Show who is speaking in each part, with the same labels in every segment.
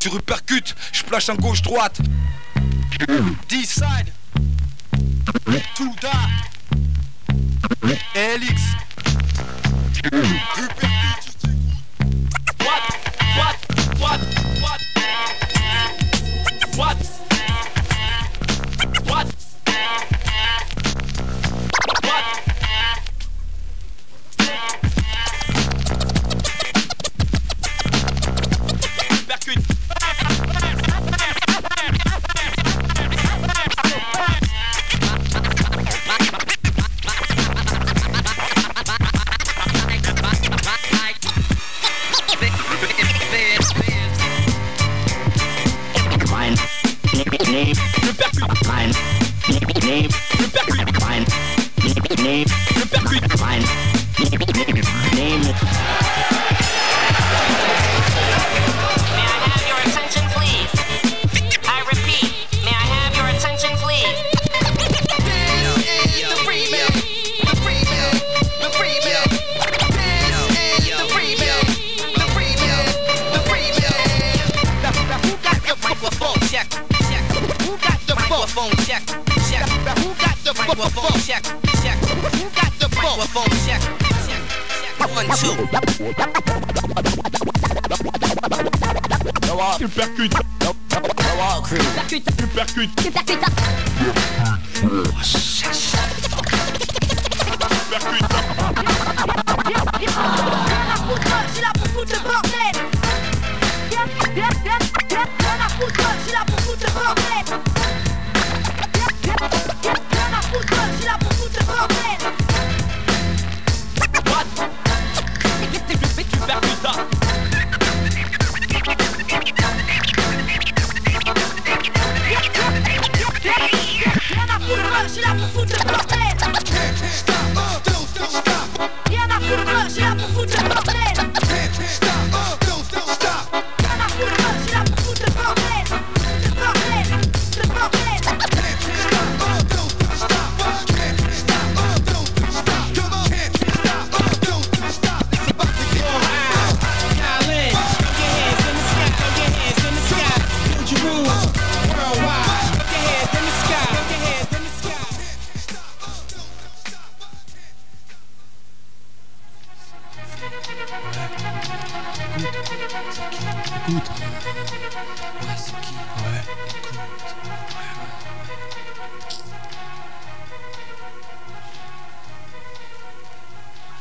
Speaker 1: tu repercutes, je plage en gauche-droite. D-side, tout da, LX. What?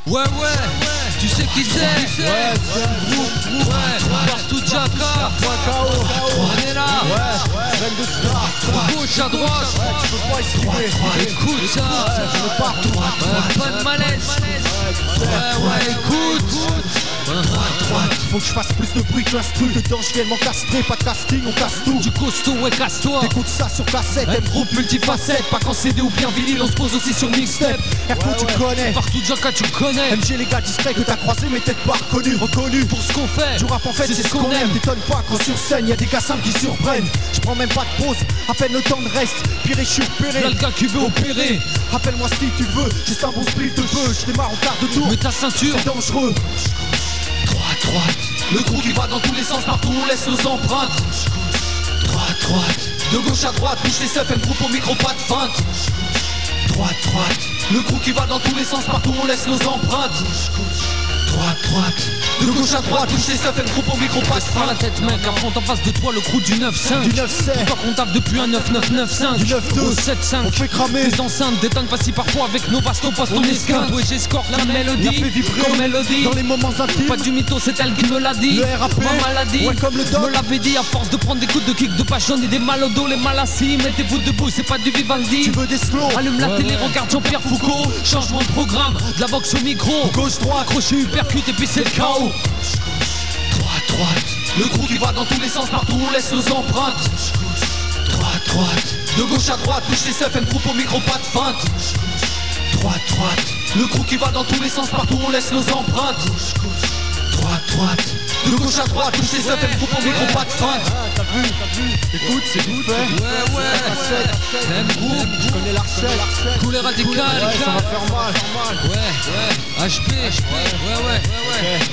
Speaker 2: Ouais, tu sais qui c'est? Ouais, partout Jaka, on est là, gauche à droite, écoute ça, pas de malaise, ouais, écoute.
Speaker 3: Faut que je fasse plus de bruit qu'un stru. Dedans je viens m'en castrer, pas de casting, on casse tout.
Speaker 2: Du costaud, ouais, casse-toi.
Speaker 3: T'écoutes ça sur cassette,
Speaker 2: un groupe multifacette. Pas qu'en CD ou bien vinyle, on se pose aussi sur mixtape.
Speaker 3: Airco tu connais,
Speaker 2: partout Jaka tu connais.
Speaker 3: MG les gars discrets que t'as croisé mais peut-être pas reconnu
Speaker 2: pour ce qu'on fait.
Speaker 3: Du rap en fait c'est ce qu'on aime. T'étonnes pas quand sur scène y'a des gars simples qui surprennent. Je prends même pas de pause, à peine le temps de reste. Pire je suis opéré,
Speaker 2: là le gars qui veut opérer.
Speaker 3: Appelle-moi si tu veux, juste un bon split de feu. Je démarre en quart de tour,
Speaker 2: mais ta ceinture
Speaker 3: c'est dangereux.
Speaker 2: Droite, le crew qui va dans tous les sens, partout on laisse nos empreintes. Droite, de gauche à droite, bouge les seufs, groupe au micro, pas de feinte. Droite, le crew qui va dans tous les sens, partout on laisse nos empreintes. Droite, de gauche à droite, bouge les seufs, groupe au micro, pas de feinte. La tête mec, affronte en face de toi le crew du 9-5.
Speaker 3: Du 9-7,
Speaker 2: toi qu'on tape depuis un 9-9-9-5.
Speaker 3: Du 9-2,
Speaker 2: au 7-5,
Speaker 3: on fait cramer.
Speaker 2: Tes enceintes détonnent pas si parfois avec nos bastos, poste on esquinte. Ouais j'escorte la mélodie,
Speaker 3: fait vibrer
Speaker 2: comme mélodie.
Speaker 3: Dans les moments intimes,
Speaker 2: pas du mytho, c'est elle qui me l'a dit.
Speaker 3: Le RAP,
Speaker 2: ma maladie,
Speaker 3: ouais comme le doc.
Speaker 2: me l'avait dit à force de prendre des coups de kick, de page jaune et des mal au dos, les mal assis. Mettez-vous debout, c'est pas du Vivaldi.
Speaker 3: Tu veux des slows,
Speaker 2: allume la télé, regarde Jean-Pierre Foucault. Changement de programme, de la boxe au micro.
Speaker 3: Gauche, droite,
Speaker 2: crochet, uppercut et puis c'est le chaos. Droite, le crew qui va dans tous les sens, partout on laisse nos empreintes. Droite, de gauche à droite, bouge les seufs, groupe au micro, pas de feinte. Droite, le crew qui va dans tous les sens, partout on laisse nos empreintes. Droite, de gauche à droite, bouge les seufs, groupe au micro, pas de feinte.
Speaker 3: T'as vu, écoute, c'est vite fait.
Speaker 2: Ouais, même groupe,
Speaker 3: je connais l'arcelle.
Speaker 2: Coulée radicale,
Speaker 3: ça va faire mal.
Speaker 2: Ouais, HP, ouais.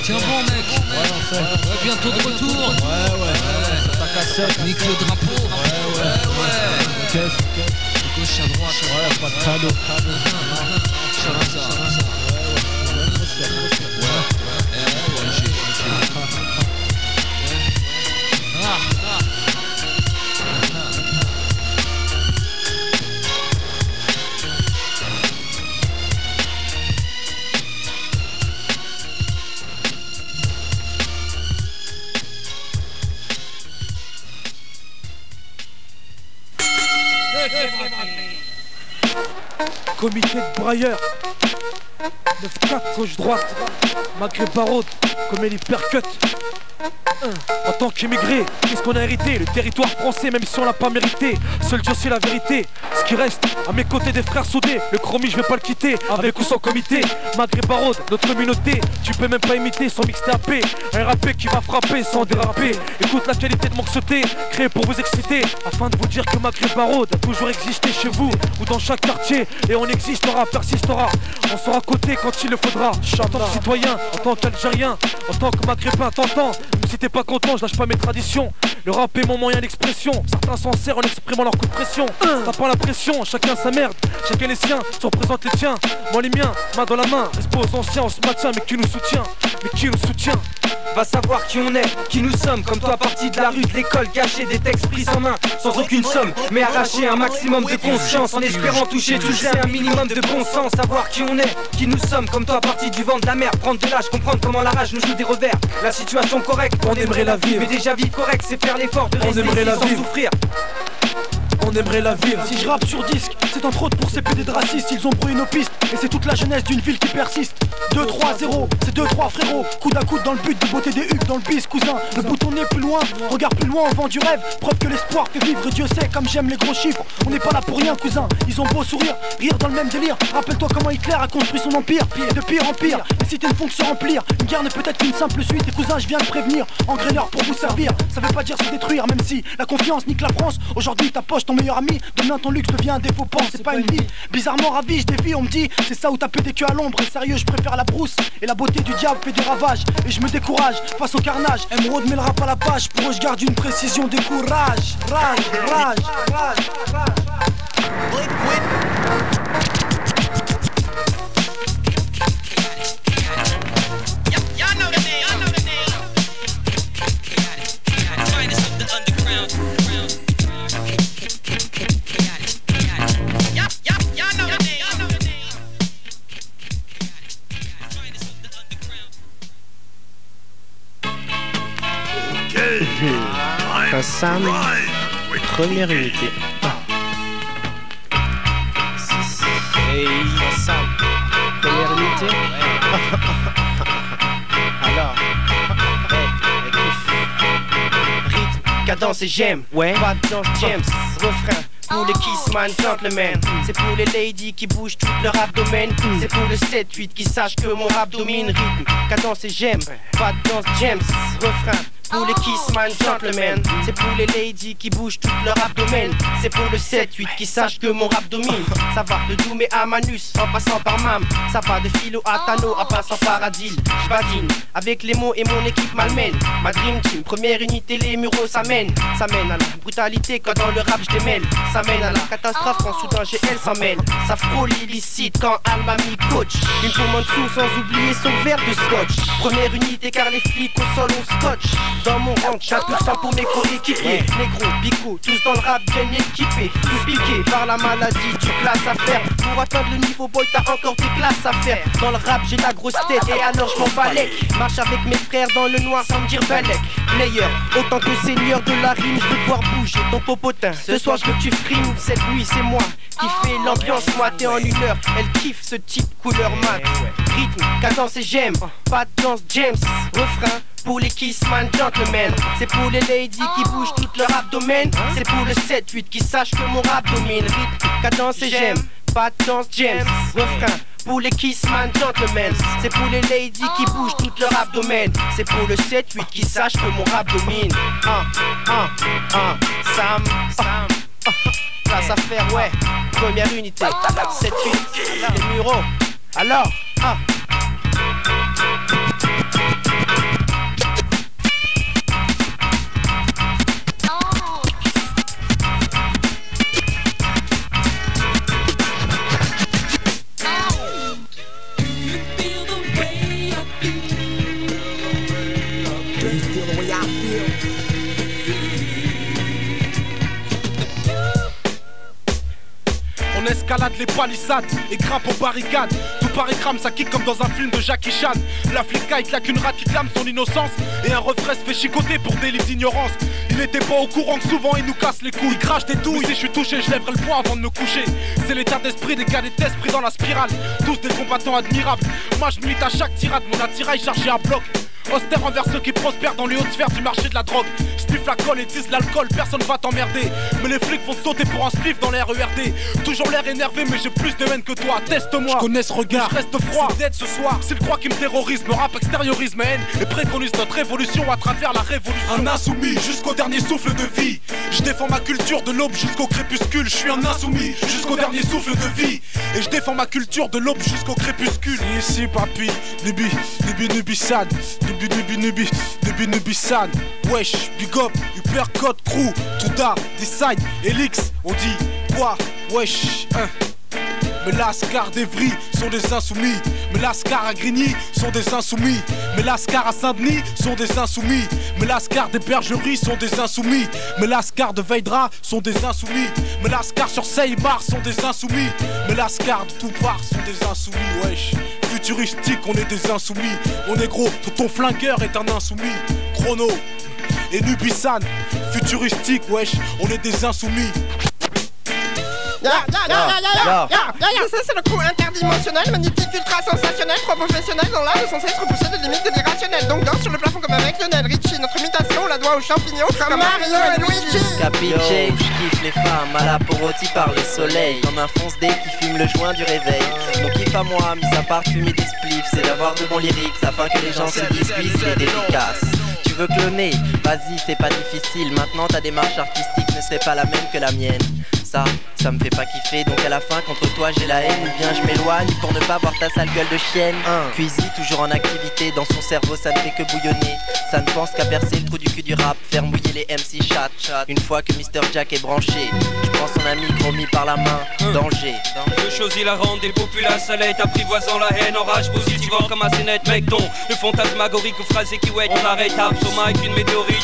Speaker 2: Tiens bon mec,
Speaker 3: ouais, on sait.
Speaker 2: Ouais, bientôt de retour.
Speaker 3: Ouais.
Speaker 2: Nique le drapeau. Ouais. De gauche à droite.
Speaker 3: Ouais, pas de cadeau.
Speaker 4: Comité de brailleurs 9-4 gauche-droite Maghreb Barode comme elle hypercut. En tant qu'émigré, qu'est-ce qu'on a hérité? Le territoire français, même si on l'a pas mérité. Seul Dieu sait la vérité. Ce qui reste, à mes côtés des frères soudés. Le chromie je vais pas le quitter, avec ou sans comité. Maghreb Barode, notre communauté. Tu peux même pas imiter son mixtape. Un rappé qui va frapper sans déraper. Écoute la qualité de mon sauté, créé pour vous exciter. Afin de vous dire que Maghreb Barode a toujours existé chez vous ou dans chaque quartier. Et on existera, persistera. On sera à côté quand il le faudra. En tant que citoyen, en tant qu'Algérien, en tant que Maghrébin, t'entends. Même si t'es pas content, je lâche pas mes traditions. Le rap est mon moyen d'expression. Certains s'en servent en exprimant leur coup de pression. T'as pas la pression, chacun sa merde. Chacun les siens, tu représentes les tiens. Moi les miens, main dans la main. Respect aux anciens, on se maintient, mais qui nous soutient? Mais qui nous soutient?
Speaker 5: Va savoir qui on est, qui nous sommes. Comme toi parti de la rue, de l'école, gâché des textes pris en main. Sans aucune somme, mais arraché un maximum de conscience. En espérant toucher un minimum de bon sens. Savoir qui on est, qui nous sommes. Comme toi parti du vent de la mer. Prendre de l'âge, comprendre comment la rage nous joue des revers. La situation correcte,
Speaker 4: on aimerait la vivre.
Speaker 5: Mais déjà vivre correct, c'est faire l'effort de rester sans souffrir.
Speaker 4: On aimerait la vivre.
Speaker 3: Si je rappe sur disque, c'est entre autres pour ces PD de racistes. Ils ont brouillé nos pistes, et c'est toute la jeunesse d'une ville qui persiste. 2-3-0, c'est 2-3 frérots. Coude à coude dans le but de botter des hucs dans le bis, cousin. Le bouton est plus loin, regarde plus loin, on vend du rêve. Preuve que l'espoir fait vivre, Dieu sait comme j'aime les gros chiffres. On n'est pas là pour rien, cousin. Ils ont beau sourire, rire dans le même délire. Rappelle-toi comment Hitler a construit son empire, et de pire en pire. Et si t'es une fonction remplir, une guerre n'est peut-être qu'une simple suite. Et cousin, je viens de prévenir, engraineur pour vous servir. Ça veut pas dire se détruire, même si la confiance nique la France. Aujourd'hui, ta poche, ton meilleur ami. Demain, ton luxe devient un défaut, pense, c'est pas une vie. Bizarrement ravi, je défie, on me dit, c'est ça où taper des queues à l'ombre. Et sérieux, je préfère la brousse. Et la beauté du diable fait des ravages. Et je me décourage face au carnage. Emeraude met le rap à la page. Pour eux, je garde une précision de courage. Rage.
Speaker 6: Sam, première unité. Hey, Sam, première unité. Alors, rythme, cadence et j'aime. Ouais, pas de danse, James, refrain. Pour les Kissman Gentlemen, c'est pour les ladies qui bougent tout leur abdomen. C'est pour le 7-8 qui sache que mon rap domine. Rythme, cadence et j'aime. Pas de danse, James, refrain. Pour les Kissman Gentlemen, c'est pour les ladies qui bougent tout leur abdomen. C'est pour le 7-8 qui sache que mon rap domine. Ça va de Doumé à Manus en passant par Mam. Ça va de Philo à Tano en passant par Adil. J'badine avec les mots et mon équipe m'almène. Ma dream team, première unité, les mureaux s'amènent. Ça mène à la brutalité quand dans le rap j'démêle. Ça mène à la catastrophe quand soudain GL s'en mêle. Ça frôle illicite quand Alma mi coach. Une pomme en dessous sans oublier son verre de scotch. Première unité car les flics au sol on scotch. Dans mon rang, j'ai un % pour mes coéquipiers. Négro, bico, tous dans le rap bien équipés. Tous piqués par la maladie du classe à faire. Pour atteindre le niveau boy, t'as encore des classes à faire. Dans le rap, j'ai la grosse tête et alors je m'en balèque. Marche avec mes frères dans le noir sans me dire balèque. Player, autant que seigneur de la rime, je veux te voir bouger ton popotin. Ce soir, je veux que tu frimes. Cette nuit, c'est moi qui fais l'ambiance. Moi, t'es en une heure. Elle kiffe ce type couleur mat. Rythme, cadence et j'aime. Pas de danse, James, refrain. Pour les Kissman Gentlemen, c'est pour les ladies qui bougent tout leur abdomen. C'est pour le 7-8 qui sache que mon rap domine. Rythme, cadence et j'aime. Pas de danse, James, refrain. Pour les Kissman Gentlemen, c'est pour les ladies qui bougent tout leur abdomen. C'est pour le 7-8 qui sache que mon rap domine. Sam, place à faire, ouais. Première unité, 7-8, les mureaux. Alors,
Speaker 7: escalade les palissades et grimpe aux barricades. Tout Paris crame, ça kick comme dans un film de Jackie Chan. La flicka, il claque une rate qui clame son innocence. Et un refrain se fait chicoter pour délit d'ignorance. Il était pas au courant que souvent il nous casse les couilles. Il crache des douilles, si je suis touché, je lèverai le poing avant de me coucher. C'est l'état d'esprit des cadets d'esprit dans la spirale. Tous des combattants admirables. Moi je milite à chaque tirade, mon attirail chargé à bloc. Austère envers ceux qui prospèrent dans les hautes sphères du marché de la drogue. Spliff la colle et tisse l'alcool, personne va t'emmerder. Mais les flics vont sauter pour un spliff dans l'air RERD. Toujours l'air énervé mais j'ai plus de haine que toi. Teste-moi, je connais ce regard, je reste froid. C'est dead ce soir, s'il croit qu'il me terrorise, me rap extériorise ma haine et préconise notre évolution à travers la révolution. Un insoumis jusqu'au dernier souffle de vie. Je défends ma culture de l'aube jusqu'au crépuscule. Je suis un insoumis jusqu'au dernier souffle de vie. Et je défends ma culture de l'aube jusqu'au crépuscule. Ici papi, nubi, nubi sad. Nubi san, wesh, big up, uppercut, crew, Touda, Decide, Elix, on dit quoi, wesh, hein. Mais Lascar d'Evry sont des insoumis. Mais Lascar à Grigny sont des insoumis. Mais Lascar à Saint-Denis sont des insoumis. Mais Lascar des Bergeries sont des insoumis. Mais Lascar de Veidra sont des insoumis. Mais Lascar sur Seymar sont des insoumis. Mais Lascar de tout part sont des insoumis, wesh. Futuristique, on est des insoumis. On est gros, tout ton flingueur est un insoumis. Chrono et Nubisan, futuristique, wesh, on est des insoumis.
Speaker 8: Ça c'est le coup interdimensionnel, magnétique, ultra sensationnel, trop professionnel dans l'art de sans cesse repousser des limites de l'irrationnel. Donc danse sur le plafond comme avec Lionel Richie. Notre imitation, on la doit aux champignons comme Mario et Luigi.
Speaker 9: Capiche, j'kiffe les femmes à la poroti par le soleil. Comme un fonce-dé qui fume le joint du réveil. Mon kiff à moi, mis à part fumer des spliffs, c'est d'avoir de bons lyrics afin que les gens se disent oui, il est efficace. Tu veux cloner, vas-y, c'est pas difficile. Maintenant ta démarche artistique ne serait pas la même que la mienne. Ça me fait pas kiffer, donc à la fin contre toi j'ai la haine. Ou bien je m'éloigne pour ne pas voir ta sale gueule de chienne. Cuisy toujours en activité, dans son cerveau ça ne fait que bouillonner. Ça ne pense qu'à percer le trou du cul du rap, faire mouiller les MC chat. Une fois que Mr Jack est branché, je prends son ami promis par la main. Danger.
Speaker 10: Deux choses hilarantes, des populaces à l'aide, apprivoisant la haine, en rage positivant comme assez net. Mec ton, le fantasmagorique ou phrasé qui wet, on arrête sur mic une météorite.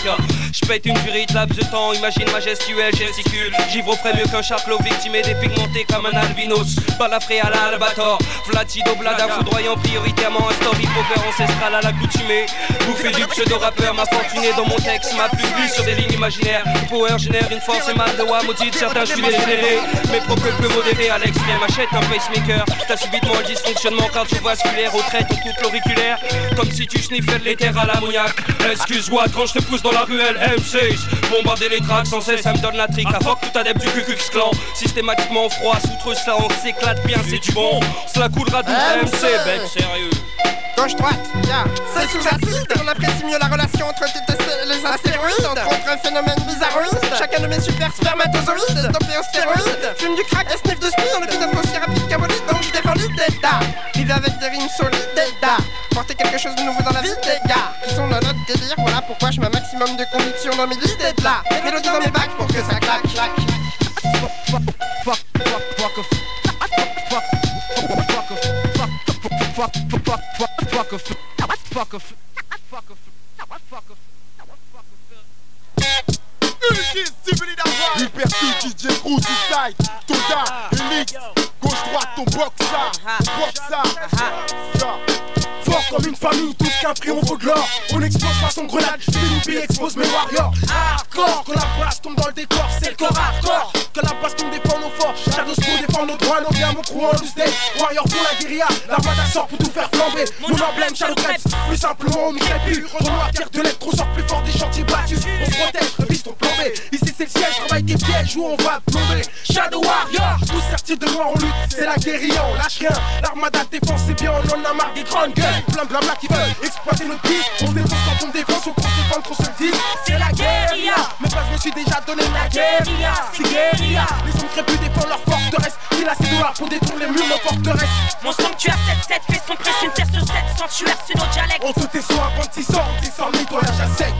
Speaker 10: J'pète une durite, laps de temps, imagine ma gestuelle, gesticule. J'ivre ferait mieux qu'un chapelot victimé, dépigmenté comme un albinos. Balafré à l'albator, Vladido blada foudroyant prioritairement un story poker ancestral à l'accoutumée. Bouffé du pseudo-rappeur, m'a fortuné dans mon texte, m'a plus vu sur des lignes imaginaires. Le power génère une force et mal de wa maudite, certains je suis dégénéré. Mes propres peu modérés, Alex vient m'achète un pacemaker. T'as subitement un dysfonctionnement cardiovasculaire, aux traits ton couple auriculaire. Comme si tu sniffais de l'éther à l'ammoniac. Excuse-moi quand je te pousse dans la ruelle M6. Bombarder les tracks sans cesse, ça me donne la trique. La fuck tout adepte du Ku Klux Klan. Systématiquement froid, soutre ça, on s'éclate bien, c'est du bon. Cela coulera d'où MC, bec, sérieux.
Speaker 8: Gauche-droite, c'est sous acide. On apprécie mieux la relation entre les astéroïdes. Entre autres phénomènes bizarroïdes. Chacun de mes super spermatozoïdes dopés aux stéroïdes. Fume du crack et sniff de speed. En épisode aussi rapide qu'abolide. Donc je défends l'idée d'A. Vivez avec des rimes solides d'A. Porter quelque chose de nouveau dans la vie des gars qui sont dans notre délire. Voilà pourquoi je mets un maximum de conviction dans mes idées de là. Et mélodie dans mes bacs pour que ça claque, claque.
Speaker 7: Hypercute, DJ Crew, Decide, Touda, Elix, gauche-droite, ton boxa, fort comme une famille, tous qu'un triomphe de l'or. On explose façon grenade, Philippe expose mes warriors. Hardcore, quand la base tombe dans le décor, c'est le corps hardcore. Quand la base tombe défend nos forts, Shadows pour défendre nos droits, nos biens, mon crew en loose day. Warrior pour la guérilla, l'armada sort pour tout faire flamber. Mon emblème, Shadow Crêpes, plus simplement on nous crée plus. Renoir, tire de lettres, on sort plus fort des chantiers battus. On se protège, revise ton plombé. Ici c'est le siège, travaille des pièges où on va plomber. Shadow Warrior, tous certifs de noir on lutte, c'est la guérilla, on lâche rien. L'armada défense, c'est bien, on en a marre des grandes gueules. Plein de blabla qui veulent exploiter notre piste. On se défonce quand on défonce, on se défend qu'on se dit. C'est la guérilla, mais pas je me suis déjà donné la guérilla. C'est guérilla, les hommes crépus défendent leur forteresse. Il a ses dollars pour détruire les murs de forteresse.
Speaker 11: Mon sanctuaire 7-7 fait son presse, une terre sur 7 sanctuaires sur nos dialectes.
Speaker 7: On te tes soins quand 600, t'es sans nettoyage à sec.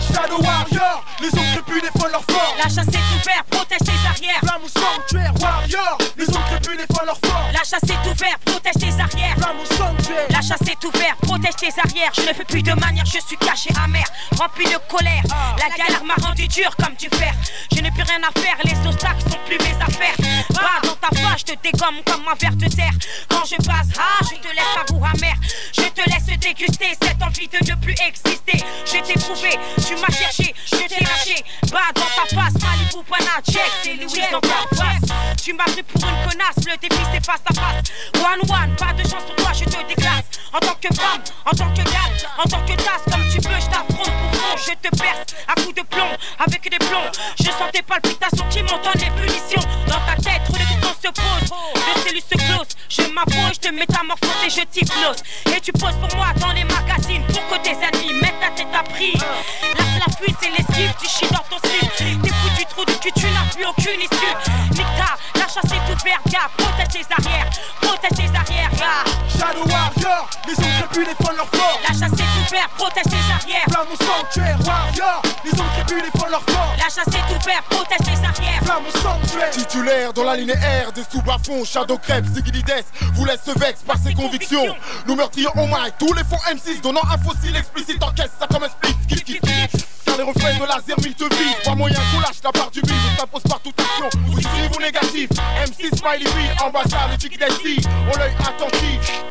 Speaker 7: Shadow Warrior, les hommes crépus défendent leur fort.
Speaker 11: La chasse est ouverte, protège tes arrières.
Speaker 7: Flamme au sanctuaire Warrior, les hommes crépus défendent leur fort.
Speaker 11: La chasse est ouverte, protège tes arrières.
Speaker 7: Flamme au sanctuaire.
Speaker 11: La chasse est ouverte, protège tes arrières. Je ne fais plus de manière, je suis caché amer, rempli de colère. La galère m'a rendu dur comme du fer. Je n'ai plus rien à faire, les obstacles sont plus mes affaires. Va dans ta force, moi je te dégomme comme un ver de terre. Quand je passe, je te laisse un goût amer. Je te laisse déguster cette envie de ne plus exister. Je t'ai trouvé, tu m'as cherché, je t'ai lâché. Bas dans ta face, Malibu, Pana, check, c'est Louis dans ta face. Tu m'as pris pour une connasse, le défi c'est face à face. One, pas de chance pour toi, je te déclasse. En tant que femme, en tant que gars, en tant que tasse, comme tu veux, je t'affronte pour fond. Je te perce à coups de plomb, avec des plombs. Je sens tes palpitations qui montent en ébullition. Dans ta tête, trop de questions se posent. Les cellules se closent. Je m'approche, je te métamorphose et je t'hypnose. Et tu poses pour moi dans les magazines pour que tes ennemis mettent ta tête à prix. Là, c'est la fuite, c'est l'esquive, tu chies dans ton slip. T'es foutu du trou du cul, tu n'as plus aucune issue. Nicta, la chasse est ouverte, gars. Protège tes arrières, protège tes arrières, gars.
Speaker 3: Shadow Warrior, les autres crépus défendent leur fort.
Speaker 11: La chasse est ouverte, protège tes arrières.
Speaker 3: Flamme au sanctuaire, Warrior, les autres crépus défendent leur fort.
Speaker 11: La chasse est ouverte, protège tes arrières.
Speaker 3: Flamme au sanctuaire.
Speaker 12: Titulaire dans la linéaire des sous-bas-fonds, Shadow Crêpes, Zigilides vous laisse vex par ses convictions. Nous meurtrions au mic, tous les fonds M6 donnant un fossile explicite en caisse, ça comme un split, kiff kiff kiff. Car les refrains de laser mille te visent, pas moyen qu'on lâche la part du bide, on s'impose par toute action, positive ou négative. M6 Smiley B, ambassade, le Chick Desi, on l'œil attentif.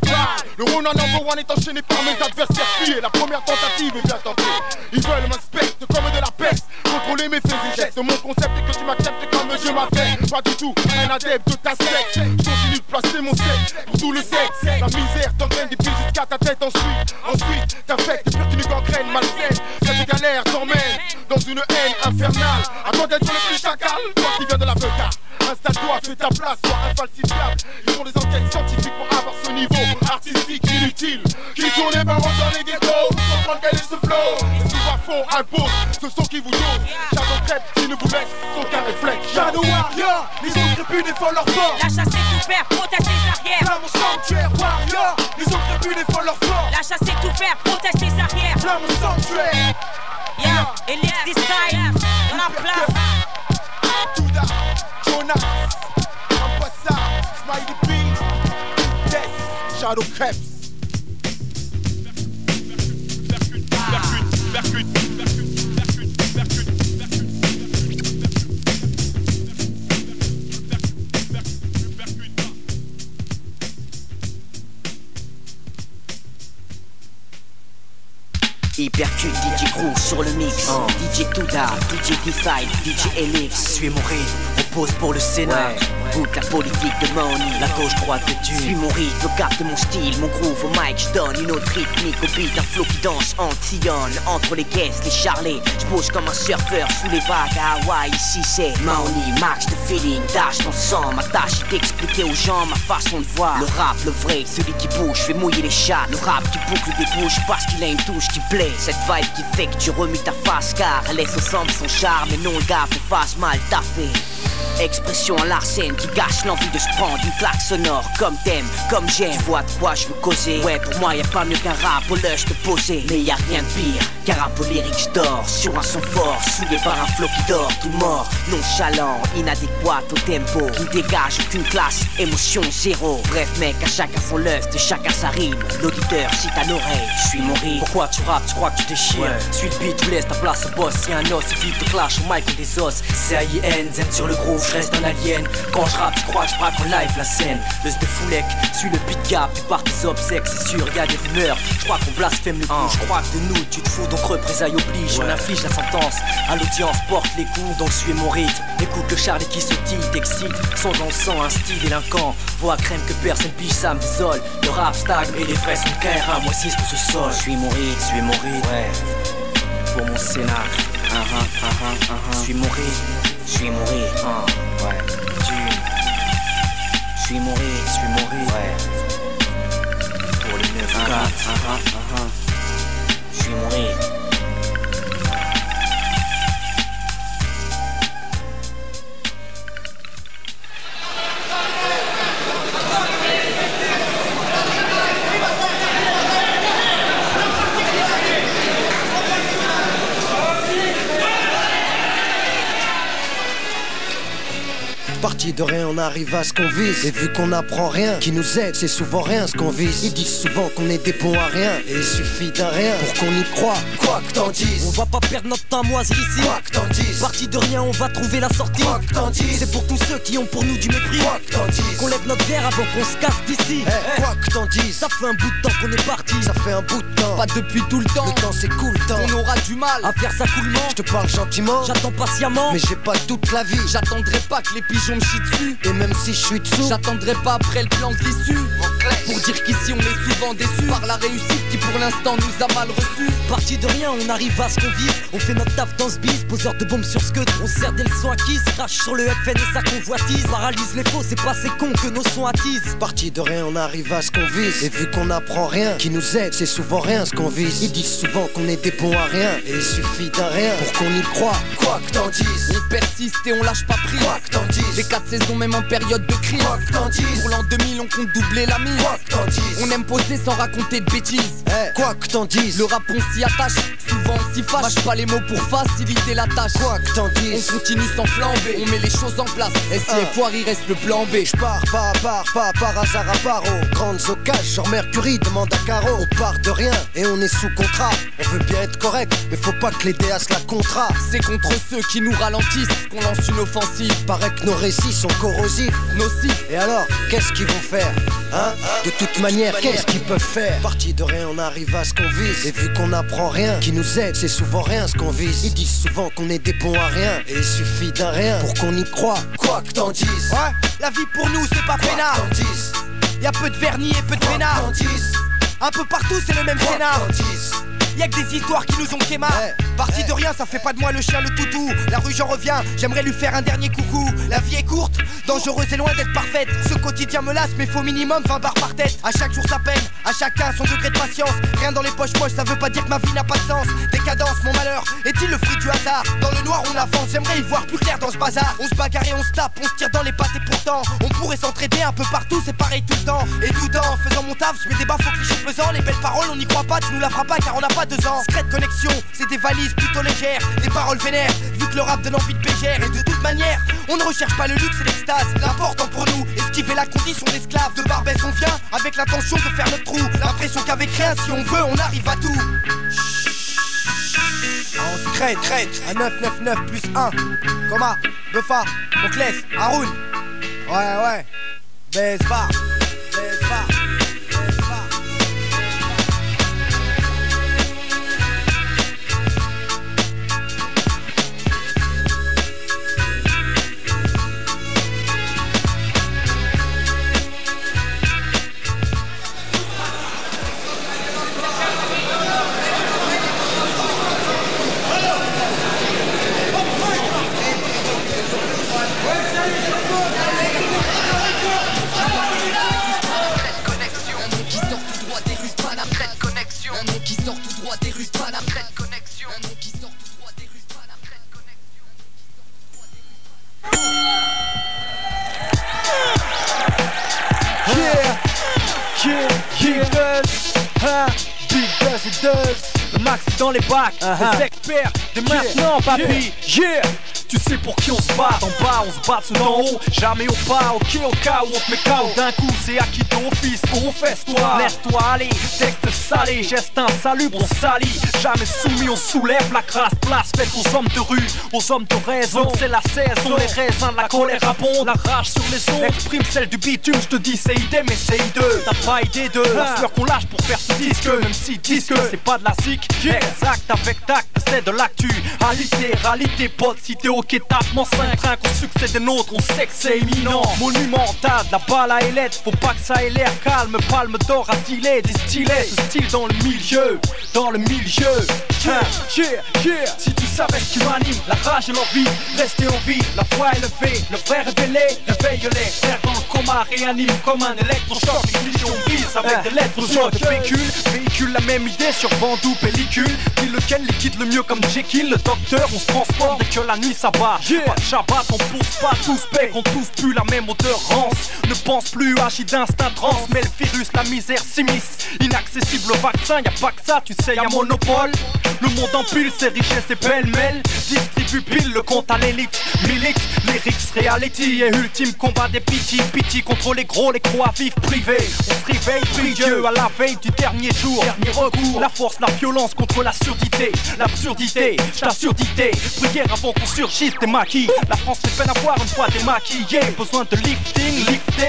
Speaker 12: Le round en number one est enchaîné par mes adversaires filles. La première tentative est bien tentée. Ils veulent m'inspecter comme de la peste, contrôler mes faits et gestes. Mon concept est que tu m'acceptes comme je m'appelle. Pas du tout un adepte de ta secte. Je continue de placer mon sexe pour tout le sexe. La misère t'entraîne des pieds jusqu'à ta tête ensuite t'affecte pire qu'une gangrène malsaine. Cette galère t'emmène dans une haine infernale. À toi d'être le plus chacal, toi qui viens de la VK. Installe-toi, fais ta place, sois infalsifiable. Ils font des enquêtes scientifiques pour avoir ce niveau artistique inutile. Qui tourne les barons dans les ghettos, pour comprendre quel est ce flow. Les sous-bas-fonds imposent ce son qui vous dose. Shadow Crêpes qui ne vous laisse aucun réflexe.
Speaker 3: Shadow Warrior, les autres crépus défendent leur fort.
Speaker 11: La chasse est ouverte, protège tes arrières.
Speaker 3: Flamme au sanctuaire, Warrior, les autres crépus défendent leur fort.
Speaker 11: La chasse est ouverte, protège tes arrières.
Speaker 3: Flamme au sanctuaire.
Speaker 11: Yeah, Elite Design, dans la place.
Speaker 12: Touda, Jonas, Ambassade, Smiley B, Death, Shadow Crêpes.
Speaker 13: Hypercute, DJ Crew sur le mix, DJ Touda, DJ Decide, DJ Elix.
Speaker 14: Suis mon rythme, on pose pour le Sénat.
Speaker 13: Goûte la politique de Money,
Speaker 14: la gauche droite de Dieu.
Speaker 13: Suis mon rythme, capte mon style, mon groove au mic. J'donne une autre rythmique au beat, un flow qui danse en Tillonne. Entre les caisses, les charlets, j'pose comme un surfeur sous les vagues à Hawaï. Ici c'est Money, max de feeling, dash ton sang. Ma tâche est d'expliquer aux gens ma façon de voir. Le rap, le vrai, celui qui bouge, fait mouiller les chats. Le rap qui boucle des bouches parce qu'il a une touche qui plaît. Cette vibe qui fait que tu remues ta face, car elle laisse au centre son charme. Et non le gars te fasse mal taffé. Expression en l'arsène qui gâche l'envie de se prendre une claque sonore. Comme t'aimes, comme j'aime, tu vois de quoi je veux causer. Ouais, pour moi y'a pas mieux qu'un rap au lush te poser. Mais y'a rien de pire qu'un rap au lyrique j'dors sur un son fort, souillé par un flow qui dort tout mort. Nonchalant, inadéquat au tempo, qui ne dégage aucune classe, émotion zéro. Bref mec, à chacun son lust, chacun sa rime. L'auditeur cite à l'oreille, suis mon rythme.
Speaker 14: Pourquoi tu rappes, tu crois que tu déchires? Suis le beat, tu laisses ta place au boss. Si un os, il vite te clash au mic ou des os. C-A-I-N, Z sur le groove, je reste un alien. Quand je rappe, tu crois que je braque en live la scène. Le de Foulek, suis le beat gap, tu pars tes obsèques, c'est sûr, y'a des rumeurs. Je crois qu'on blasphème le coup, je crois que de nous tu te fous, donc représailles oblige. On inflige la sentence, à l'audience porte les coups, donc suis mon rythme. Écoute le Charlie qui sautille, t'excite, son dans le sang, un style délinquant. Voix crème que personne pige, ça me désole. Le rap stagne et les vrais sont KRA, moi 6 tout ce sol.
Speaker 13: Suis mon rythme,
Speaker 14: ouais. Pour mon Sénat, suis mon rythme.
Speaker 13: Suis mon rythme,
Speaker 14: ouais.
Speaker 13: Suis mon rythme,
Speaker 14: ouais. Pour le 9-4,
Speaker 13: suis mon rythme.
Speaker 15: Parti de rien, on arrive à ce qu'on vise. Et vu qu'on n'apprend rien, qui nous aide, c'est souvent rien ce qu'on vise. Ils disent souvent qu'on est des bons à rien, et il suffit d'un rien pour qu'on y croit. Quoi que t'en dises,
Speaker 14: on va pas perdre notre temps à moisir ici.
Speaker 15: Quoi que t'en dises,
Speaker 14: parti de rien, on va trouver la sortie.
Speaker 15: Quoi que t'en dises,
Speaker 14: c'est pour tous ceux qui ont pour nous du mépris.
Speaker 15: Quoi que t'en dises,
Speaker 14: qu'on lève notre verre avant qu'on se casse d'ici.
Speaker 15: Quoi que t'en dises,
Speaker 14: ça fait un bout de temps qu'on est parti.
Speaker 15: Ça fait un bout de temps,
Speaker 14: pas depuis tout le temps.
Speaker 15: Le temps c'est cool, temps.
Speaker 14: On aura du mal à faire ça coolement.
Speaker 15: Je te parle gentiment,
Speaker 14: j'attends patiemment.
Speaker 15: Mais j'ai pas toute la vie.
Speaker 14: J'attendrai pas que les pigeons me chient dessus.
Speaker 15: Et même si je suis dessous,
Speaker 14: j'attendrai pas après le plan de l'issue. Pour dire qu'ici on est souvent déçus par la réussite qui pour l'instant nous a mal reçus. Parti de rien, on arrive à ce qu'on vit. On fait notre taf dans ce bis, poseur de bombes sur scud. On sert des leçons acquises, crache sur le FN et sa convoitise. Paralyse les faux, c'est pas ces cons que nos sons attisent.
Speaker 15: Parti de rien, on arrive à ce qu'on vise. Et vu qu'on apprend rien, qui nous aide, c'est souvent rien ce qu'on vise. Ils disent souvent qu'on est des bons à rien, et il suffit d'un rien pour qu'on y croit. Quoi que t'en dises,
Speaker 14: on persiste et on lâche pas prise.
Speaker 15: Quoi que t'en dises,
Speaker 14: les 4 saisons même en période de crise.
Speaker 15: Quoi que t'en dises,
Speaker 14: pour l'an 2000 on compte doubler la mise.
Speaker 15: Quoi que t'en dises,
Speaker 14: on aime poser sans raconter de bêtises.
Speaker 15: Quoi que t'en dises,
Speaker 14: le rap on s'y attache, souvent on s'y fâche. Mâche pas les mots pour faciliter la tâche.
Speaker 15: Quoi que t'en dises,
Speaker 14: on continue sans flamber. On met les choses en place, et si les foires il reste le plan B.
Speaker 15: J'pars pas par hasard à part aux grandes occasions, genre Mercury demande à Caro. On part de rien et on est sous contrat. On veut bien être correct, mais faut pas que les DA se la contrat.
Speaker 14: C'est contre ceux qui nous ralentissent qu'on lance une offensive.
Speaker 15: Paraît que nos récits sont corrosifs,
Speaker 14: nocifs.
Speaker 15: Et alors, qu'est-ce qu'ils vont faire, hein? De toute manière, qu'est-ce qu'ils peuvent faire? Parti de rien, on arrive à ce qu'on vise. Et vu qu'on n'apprend rien, qui nous aide, c'est souvent rien ce qu'on vise. Ils disent souvent qu'on est des bons à rien, et il suffit d'un rien pour qu'on y croit. Quoi que t'en dises,
Speaker 16: ouais, la vie pour nous c'est pas peinard. Y'a peu de vernis et peu de peinard. Un peu partout c'est le même scénar. Y'a que des histoires qui nous ont quémar. Parti de rien, ça fait pas de moi le chien, le toutou. La rue j'en reviens, j'aimerais lui faire un dernier coucou. La vie est courte, dangereuse et loin d'être parfaite. Ce quotidien me lasse, mais faut minimum 20 barres par tête. À chaque jour sa peine, à chacun son degré de patience. Rien dans les poches, ça veut pas dire que ma vie n'a pas de sens. Décadence, mon malheur, est-il le fruit du hasard? Dans le noir on avance, j'aimerais y voir plus clair dans ce bazar. On se bagarre et on se tape, on se tire dans les pattes et pourtant on pourrait s'entraider un peu partout, c'est pareil tout le temps. Et tout en faisant mon taf, je mets des baffes au cliché pesant. Les belles paroles on n'y croit pas, tu nous la feras pas car on n'a pas 2 ans. Secret de connexion, c'est des valises plutôt légères. Des paroles vénères, vu que le rap donne envie de bégère. Et de toute manière, on ne recherche pas le luxe et l'extase. L'important pour nous, esquiver la condition d'esclave. De Barbès on vient, avec l'intention de faire notre trou. L'impression qu'avec rien, si on veut, on arrive à tout. On se crête, à 999 plus 1. Coma, Buffa, Monclès, Haroun. Ouais, Besbar, Besbar.
Speaker 3: Le max dans les bacs, les experts de maintenant, papi. Yeah. Tu sais pour qui on se bat, en bas on se bat sous en haut, jamais au pas, ok au cas où on te met KO d'un coup, c'est acquis d'office, confesse-toi, laisse-toi aller, texte salé, geste insalubre, on salit, jamais soumis, on soulève la crasse, place faite aux hommes de rue, aux hommes de raison, c'est la saison, les raisins de la colère abondent, la rage sur les ondes, exprime celle du bitume, je te dis c'est idée mais c'est hideux, t'as pas idée de la sueur qu'on lâche pour faire ce disque, même si disque c'est pas de la zik, exact avec tact, c'est de l'actu, réalité, pote, si t'es ok, tapement 5 trains qu'on succède des nôtres, on sait que c'est imminent. Monumental, la balle à ailette, faut pas que ça ait l'air calme. Palme d'or à dealer, distiller ce style dans le milieu. Si tu savais ce qui m'anime, la rage et l'envie, rester en vie, la voix élevée, le vrai révélé, réveille-les. Frère dans le coma, réanime comme un électrochoc. Ignition brise avec des lettres sur de véhicule la même idée sur bandeau, pellicule. Puis lequel liquide le
Speaker 17: mieux comme Jekyll, le docteur, on se transforme dès que la nuit s'abat. Pas de Shabbat, on pousse pas tous bec, on tous plus la même odeur rance. Ne pense plus, agit d'instinct trans, mais le virus, la misère s'immisce. Inaccessible au vaccin, y'a pas que ça, tu sais, y'a monopole. Le monde empile ses richesses et pêle-mêle. Distribue pile le compte à l'élite. Milite, lyrics, reality et ultime combat des pitié contre les gros, les croix vives privés. On se réveille, prie Dieu à la veille du dernier jour. Dernier recours, la force, la violence contre la surdité. L'absurdité, j't'assurdité. Prière avant qu'on surgisse des maquis. La France fait peine à voir une fois démaquillée. Besoin de lifting,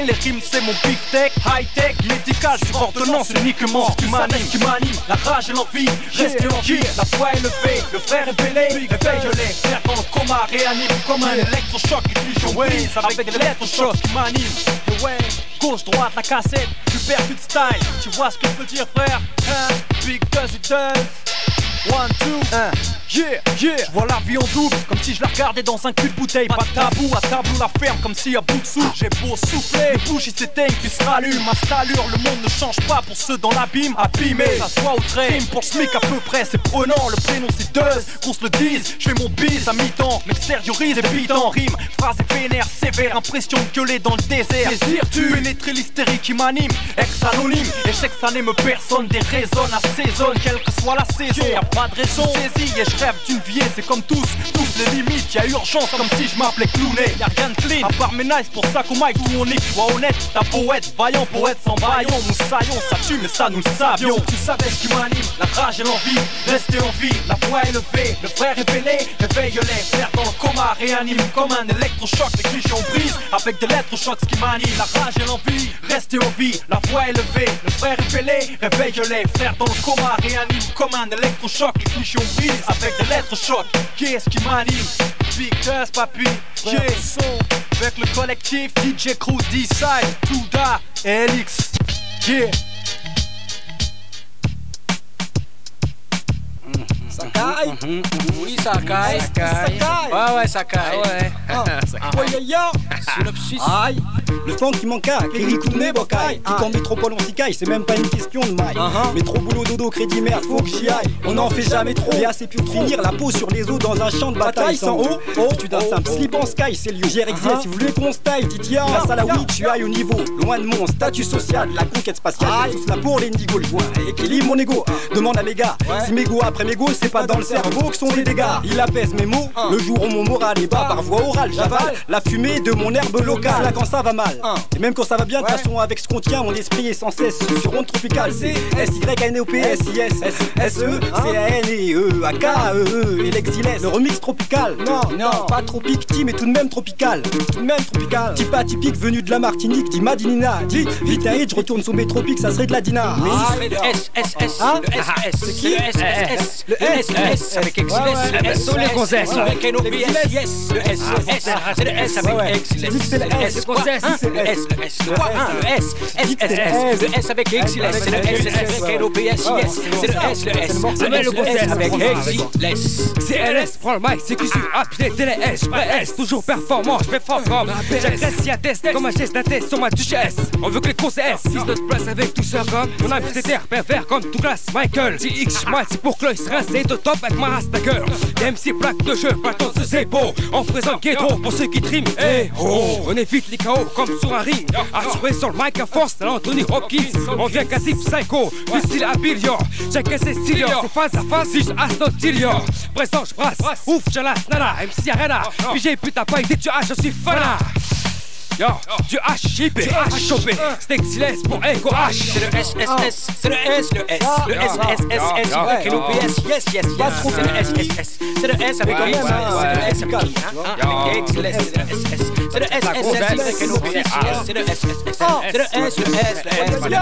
Speaker 17: les rimes c'est mon big tech. High tech, médical sur ordonnance uniquement. Ce qui m'anime, la rage et l'envie. Restez en vie, la foi élevée. Le frère révélé, réveille-les. Frère dans le coma, réanime comme un électrochoc. Et puis je brise avec des électrochocs qui m'animent. Ouais, gauche, droite, la cassette, tu perds plus de style. Tu vois ce que je veux dire, frère? Big does it does. 1, 2, yeah. J'vois la vie en double, comme si je la regardais dans un cul de bouteille. Pas de tabou, à tableau la ferme, comme si à bout de souffle. J'ai beau souffler, les bougies s'éteignent, puis se rallument. À cette allure, le monde ne change pas pour ceux dans l'abîme. Abîmé, ça se voit au trait. Crime pour SMIC à peu près, c'est prenant. Le prénom c'est Deuse, qu'on se le dise. J'fais mon bise à mi-temps, m'extériorise et bite en rime. Phrase et vénère, sévère, impression de gueuler dans le désert. Désir, tu pénétrer l'hystérie qui m'anime. Ex-anonyme, et chaque année me personne déraisonne, assaisonne, quelle que soit la saison. Pas de raison, saisie et je rêve d'une vie, c'est comme tous les limites, y'a urgence comme si je m'appelais Clooney. Y'a rien de clean, à part mes nice pour ça qu'au mic tout on est. Sois honnête, t'as poète, vaillant, poète sans baillon. Nous saillons, ça tue mais ça nous le savions. Tu savais ce qui m'anime, la rage et l'envie, rester en vie, la voix élevée. Le frère révélé, réveille-les, frère dans le coma, réanime comme un électrochoc. Les clichés on brise, avec de l'électrochoc ce qui m'anime. La rage et l'envie, rester en vie, la voix élevée. Le frère révélé, réveille-les, frère dans le coma, réanime comme un électrochoc. Les clichés on brise, avec de l'électrochoc. Qu'est-ce qui m'anime? Big Dust, papi, yeah. Avec le collectif DJ Crew, D-Side, Touda et Elix, yeah.
Speaker 18: Ça caille? Oui, ça caille. Ouais, ça caille.
Speaker 19: Synopsis. Aïe, le temps qui manque à Kirikoune Bokai. Qui en métropole on s'y caille, c'est même pas une question de maille. Mais trop boulot, dodo, crédit, merde, faut que j'y aille. On en fait jamais trop, mais assez pour finir la peau sur les os dans un champ de bataille. Sans eau, tu d'un simple slip en sky, c'est lieu. GRXZ, si vous voulez qu'on style, Titia. Grâce à la weed, tu ailles au niveau. Loin de mon statut social, la conquête spatiale. Tout cela pour l'indigo, le point. Équilibre mon ego. Demande à mes gars, si mégo après mégo, c'est pas dans le cerveau que sont les dégâts. Il apaise mes mots, le jour où mon moral est bas, par voie orale, j'avale la fumée de mon herbe locale. Là quand ça va mal, et même quand ça va bien, de toute façon avec ce qu'on tient, mon esprit est sans cesse sur onde tropicale. C'est S-Y-N-O-P-S-I-S-S-E-A-K-E-E, et l'exilès, le remix tropical. Non, pas tropique, mais tout de même tropical. Type atypique venu de la Martinique, dit Madinina. Dit vite un hit, je retourne sur mes tropiques, ça serait de la Dina.
Speaker 18: Mais le S, c'est qui? Le S avec Exilès, le S sur les gonzesses avec N-O-P-S-I-S, le S, c'est le S avec Exilès, c'est le S, le S avec Exilès, c'est le S avec N-O-P-S-I-S, c'est le S avec Exilès.
Speaker 4: C'est LS, prends le mic, c'est qui suit. Ah putain, t'es les S, j'presse, toujours performant, j'fais fort comme. J'agresse si atteste, comme un geste d'atteste sur ma duchesse. On veut que les causes S, si notre place avec tout ça comme. Mon âme c'est terre, pervers comme Douglas Michael. TX, moi c'est pour que l'œil se rince et de top avec ma race ta gueule. MC plaque de jeu, pas tant de c'est beau. On présente Guédro pour ceux qui triment. On évite les KO comme sur un ring. Assuré sur le mic à force, c'est Anthony Hopkins. On vient quasi psycho, du style à billion. Chacun ses stylions, c'est face à face, juste à Snotillion. Présent, j'brasse, ouf, j'alas, nana, MC Arena. Puis j'ai putain pas idée, tu as, je suis fana. Yo, du H, tu as chopé. C'est Exilès pour Echo H.
Speaker 18: C'est le SSS, c'est le S, le S, le SSS, avec N-O-P-S, yes, c'est le SSS, c'est le S avec Exilès, c'est le S avec Exilès, c'est le SS, c'est le SSS avec N-O-P-S, c'est le SSS, c'est le S, le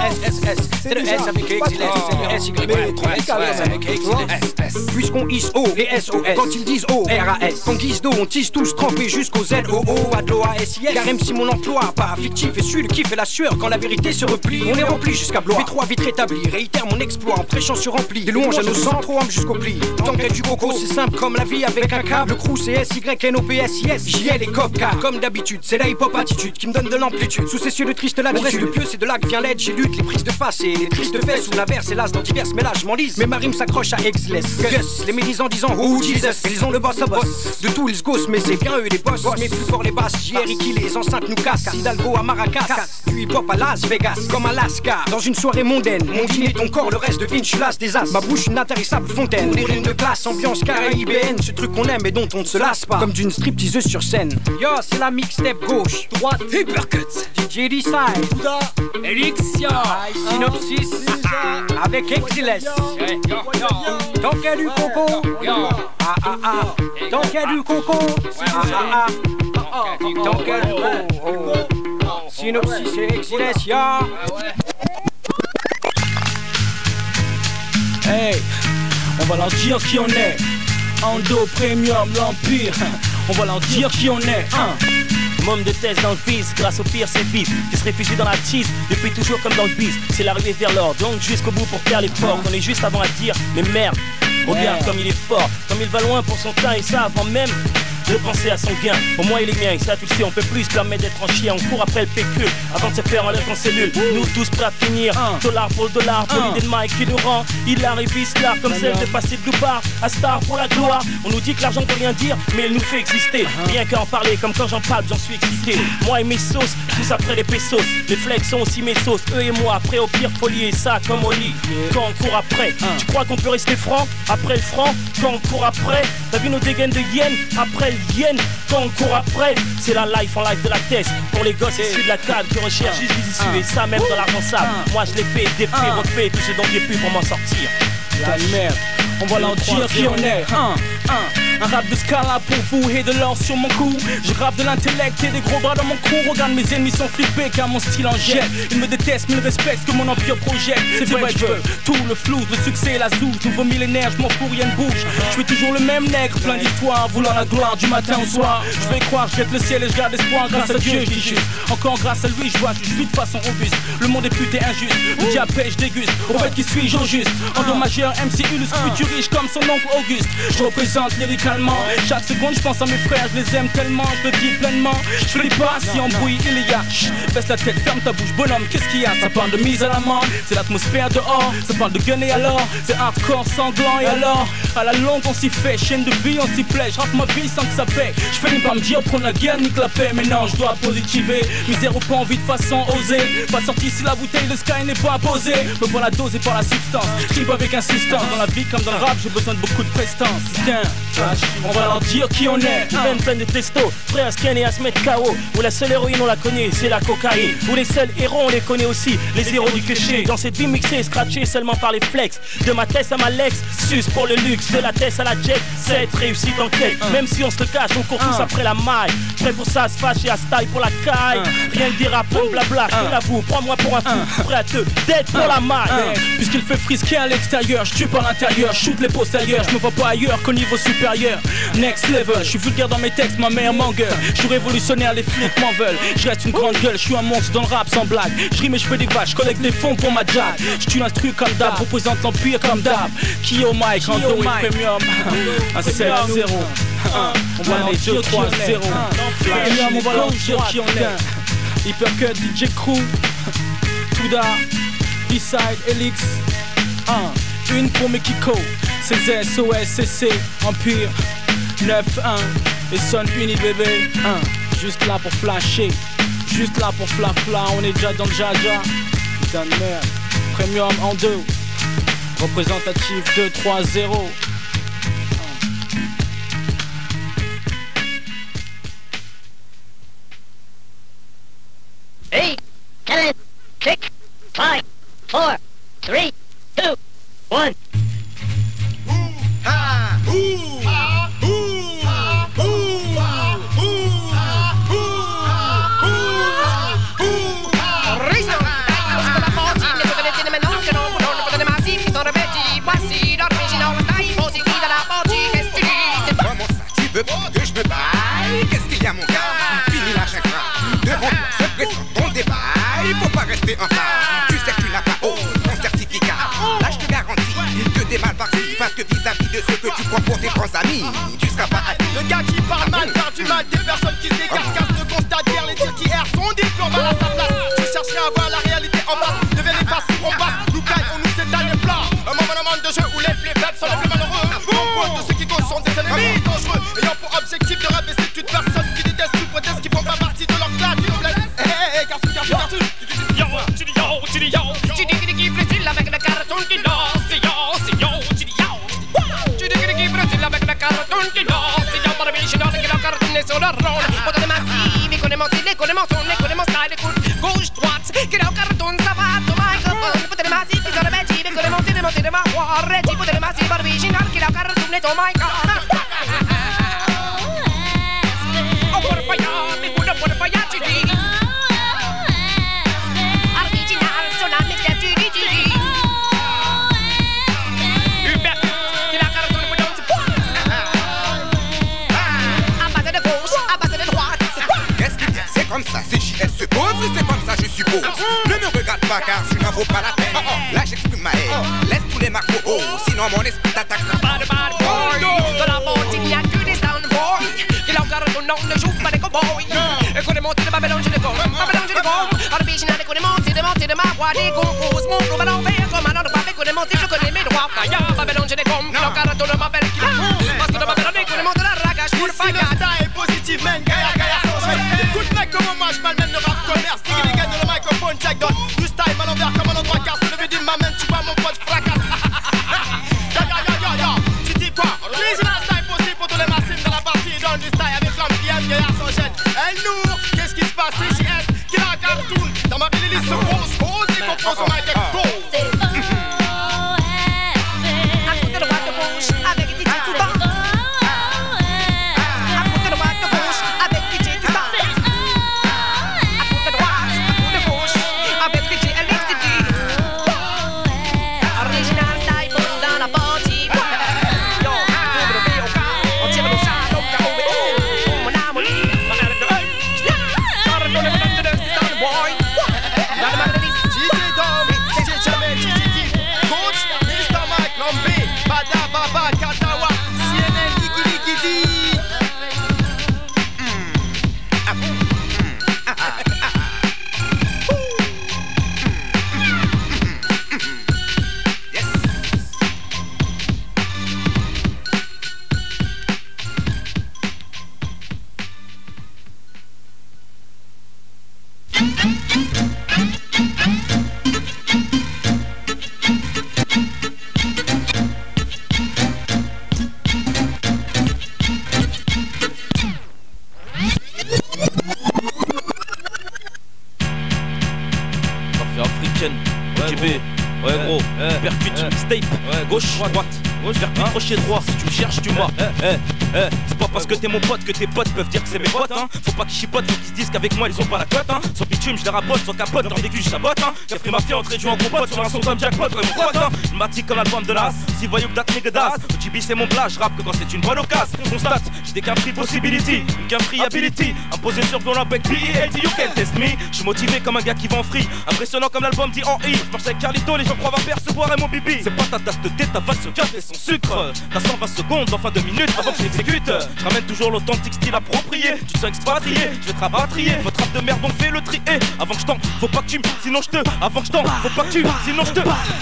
Speaker 18: SSS, c'est le S avec Exilès, c'est le S avec Exilès. Puisqu'on hisse O et SOS, quand ils disent O, RAS, qu'on guise d'eau, on tisse tous trempés jusqu'au Z-O-O, à de l'O-A-S-I-S, car MC mon emploi, pas fictif et suis le kiff et la sueur quand la vérité se replie. On est rempli jusqu'à Blois, V3 vite rétabli, réitère mon exploit en prêchant sur rempli. Des louanges à nos sangs, trop hommes jusqu'au pli. Tant qu'elle du coco, c'est simple comme la vie avec un câble. Le crew c'est SYNOPSIS, JL et Copca. Comme d'habitude, c'est la hip-hop attitude qui me donne de l'amplitude. Sous ces cieux de triste latitude, reste pieux, c'est de là que vient l'aide. J'ai lutte les prises de face et les tristes fesses sous l'inverse, hélas dans divers mélages m'enlise. Mais ma rime s'accroche à Exless, Gus, les médisants disant oh Jesus. Ils ont le boss à boss, de tout ils se gossent, mais c'est bien eux les boss. Mais plus fort les basses, JR qui les enceintes nous cassent. Hidalgo à Maracas, du hip-hop à Las Vegas, comme Alaska. Dans une soirée mondaine, mon dîner, ton corps, le reste devine, je suis las des as. Ma bouche une intarissable fontaine, des rimes de classe, ambiance caraïbéenne. Ce truc qu'on aime et dont on ne se lasse pas, comme d'une stripteaseuse sur scène. Yo, c'est la mixtape gauche, droite, Hypercut, DJ D-Side, Elixia, Synopsis, avec Exiless. Tant qu'il y a du coco, tant qu'il y a du coco, tant qu'il y a du coco, Synopsis et Exiless, ya.
Speaker 20: Hey, on va leur dire qui on est. Ando Premium, l'Empire. On va leur dire qui on est.
Speaker 21: Môme de thèse dans le vice, grâce au pire c'est vif. Qui se réfugie dans la cheese, depuis toujours comme dans le bis. C'est l'arrivée vers l'or, donc jusqu'au bout pour faire l'effort. On est juste avant à dire, mais merde, regarde comme il est fort. Comme il va loin pour son temps et ça avant même de penser à son gain. Pour moi il est mien et ça tu le sais, on peut plus se permettre d'être en chien. On court après le PQ avant de se faire enlever en cellule. Nous tous prêts à finir, dollar pour le dollar. Pour l'idée de Mike qui nous rend, il arrive star comme celle de passer de Loubar à star pour la gloire. On nous dit que l'argent ne veut rien dire, mais il nous fait exister. Rien qu'à en parler, comme quand j'en parle, j'en suis excité. Moi et mes sauces, tous après les pesos. Les flex sont aussi mes sauces, eux et moi. Après au pire folie et ça comme au lit. Quand on court après, tu crois qu'on peut rester franc après le franc? Quand on court après, t'as vu nos dégaines de yen après le yen? Quand on court après, c'est la life en live de la thèse. Pour les gosses issus de la table qui recherchent juste des issues et ça même dans l'argent sale. Moi je l'ai fait, défait, refait, tout ce dont j'ai pu pour m'en sortir.
Speaker 20: La merde, on va leur dire qui on est. Un rap de scala pour vous et de l'or sur mon cou. Je rappe de l'intellect et des gros bras dans mon cou. Regarde mes ennemis sont flippés car mon style en jette. Ils me détestent mais ils respectent ce que mon empire projette. C'est vrai je veux tout le flou, le succès et la zouze. Nouveau millénaire, je m'en fous, rien ne bouge. Je suis toujours le même nègre, plein d'histoires, voulant la gloire du matin au soir. Je vais croire, je jette le ciel et je garde espoir. Grâce à Dieu je dis juste, encore grâce à lui je vois que je vis de façon robuste. Le monde est putain injuste, le diable pêche déguste. Au fait qui suis-je au juste, endommageur MC Ulus, futur riche comme son oncle Auguste. Je représente lyricalement. Chaque seconde je pense à mes frères, je les aime tellement, je le dis pleinement. Je flippe pas si en bruit il y a. Baisse la tête, ferme ta bouche, bonhomme, qu'est-ce qu'il y a? Ça parle de mise à la mort, c'est l'atmosphère dehors. Ça parle de gunner alors, c'est hardcore sanglant et alors. À la longue on s'y fait, chaîne de vie on s'y plaît. Je rappe ma vie sans que ça paie. Je finis par me dire prendre la guerre, nique la paix. Mais non, je dois positiver, misère ou pas envie de façon osée. Pas sorti si la bouteille de Sky n'est pas posée. Me prends la dose et pas la substance, je tripe avec insistance. Dans la vie comme dans le rap, j'ai besoin de beaucoup de prestance. Putain, on va leur dire qui on est.
Speaker 21: Une pleine de testo, prêt à se canner, à se mettre KO. Où la seule héroïne on la connaît, c'est la cocaïne. Où les seuls héros on les connaît aussi, les héros du cliché. Dans cette vie mixée, scratchée seulement par les flex. De ma Tess à ma Lex, sus pour le luxe. De la Tess à la jet, cette réussite en quête. Même si on se le cache, on court tous après la maille. Prêt pour ça, se fâcher à style pour la caille. Rien que des rapports, blabla, je l'avoue, prends-moi pour un fou. Prêt à te d'être pour la maille.
Speaker 20: Puisqu'il fait frisquer à l'extérieur, je tue par l'intérieur, shoot les postes ailleurs. Je me vois pas ailleurs qu'au niveau supérieur. Next level, je suis vulgaire dans mes textes, ma mère m'engueule. Je suis révolutionnaire, les flics m'en veulent. Je reste une grande gueule, je suis un monstre dans le rap sans blague. Je rime et je fais des vaches, je collecte des fonds pour ma jag. Je tue l'instru comme d'hab, représente l'empire comme d'hab. Qui au mic, en dos et premium. Un 7-0. On va aller 2-3-0. Premium, on va leur dire qui on est. Hypercut, DJ Crew, Touda, B-Side, Elix. Une pour mes Kiko, c'est SOS, CC, Empire. 9-1 et sonne uni bébé. Juste là pour flasher, juste là pour flafla. On est déjà dans le jaja. Putain de merde. Premium en 2. Représentatif 2-3-0.
Speaker 22: Eight, 10, 6, 5, 4, 3, 2, 1.
Speaker 23: Que je me baille, qu'est-ce qu'il y a mon gars? Fini là chaque fois.
Speaker 1: t'es un pas. Tu sais que tu n'as pas ton certificat. Là je te garantis que t'es mal parti. Parce que vis-à-vis de ceux que tu crois pour tes grands amis, tu seras pas admis.
Speaker 8: Le gars qui parle mal parle du mal des personnes qui se décartent. Casse le constat guerre, les tirs qui errent sont des plombs à sa place. Tu cherches à voir la réalité en face. Devenez pas si on passe, nous gagne, on nous s'étale les plats. Un moment de jeu où les plus faibles sont les plus malheureux. Nombre de ceux qui causent sont des ennemis dangereux. Ayant pour objectif de rabaisser toute personne qui déteste sous prétexte qui font pas partie de leur classe. Hey, cartoon. Yo, tu dis yo. Tu dis qu'il kiffe le style avec le carton qui danse. Yo, tu dis yo. Tu dis qu'il kiffe le style avec le carton qui danse. Yo, para mí, je n'en ai que le carton est sur le rôle. Pour donner ma vie, mais connais mon style, connais mon son, connais mon style, écoute, gauche, droite. Que le carton, ça va, ton microphone. Pour donner ma vie, que le métier, mais connais mon style, de ma voix. Ready, pour donner ma vie, original, que le carton est ton microphone. Oh, what if I am, mais what if I am, tu dis.
Speaker 1: Comme ça, c'est JS se pose, c'est comme ça je suppose. Ne me regarde pas car tu n'en vaut pas la peine. Là j'exprime ma haine, laisse tous les marques au haut, sinon mon esprit t'attaquera.
Speaker 8: Bad boy, de la monte il n'y a que des soundboys qui l'encarent ton nom, ne joue pas des cowboys. Écoutez monter de ma mélange de gomme, original, écoutez monter de ma voix, des composes, mon flow va l'envers comme un autre papier, écoutez monter, je connais mes droits. Faya, ma mélange de gomme, qui l'encarent ton nom, m'appelle qui l'a. Parce que de ma mélange, écoutez monter la ragage, pour le faya. Ici est positive, man, gaya, sans jeu. Écoute mec, comment moi je malmène le rap commerce. Diggy les gagne le microphone, check down. Du style à l'envers comme un endroit casse. Le vide ma main, tu vois mon pote fracasse. Ya. Tu dis quoi? Original style possible pour tous les massives dans la partie. Dans du style avec l'ambiance, gaya sans gêne. Elle nous, qu'est-ce qui se passe? C'est JS qui la cartoon. Dans ma ville, il se pose, des compos sur ma tête. Go! À côté de droite de gauche, avec des titres tout bas. À côté de droite de gauche, avec des titres tout bas. Original style dans la partie. Yo, on tire le chat, mon amour, ma mère de œil. Dans le boy. Dans le magasin, DJ Dom, DJ Jamel, DJ Coach, Mr. Mike Lambé, Bada Baba, Katawa, CNN, Likidi.
Speaker 21: Ouais gros, percute, tape, gauche, droite, percute, crochet droit, si tu me cherches tu m'as. C'est pas parce que t'es mon pote que tes potes peuvent dire que c'est mes potes hein. Faut pas qu'ils chipotent, faut qu'ils se disent qu'avec moi ils ont pas la cote hein. Sans bitume je les rabote, sans capote, dans des culs je sabote hein. J'ai pris ma fille entrée du en compote sur un son comme Jackpot, ouais mon pote hein. Je m'attire comme l'album de l'as, si voyou que dat nigga das. OGB c'est mon plat, je rappe que quand c'est une bonne occasion. Constate, j'ai qu'un free possibility, qu'un free ability. Imposé sur violent bec B.E.L.T. you can test me. J'suis motivé comme un gars qui va en free, impressionnant comme l'album dit en I. J'marche avec Carlito, les gens croient va percevoir mon bibi. C'est pas ta tasse de thé, ta valse au café sans sucre. T'as 120 secondes, enfin 2 minutes avant que je l'exécute. Je ramène toujours l'authentique style approprié. Tu te sens expatrié, je vais te rapatrier. Votre rap de merde donc fais le tri. Avant que je t'en, faut pas que tu me, sinon je te. Avant que je t'en, faut pas que tu, sinon je te.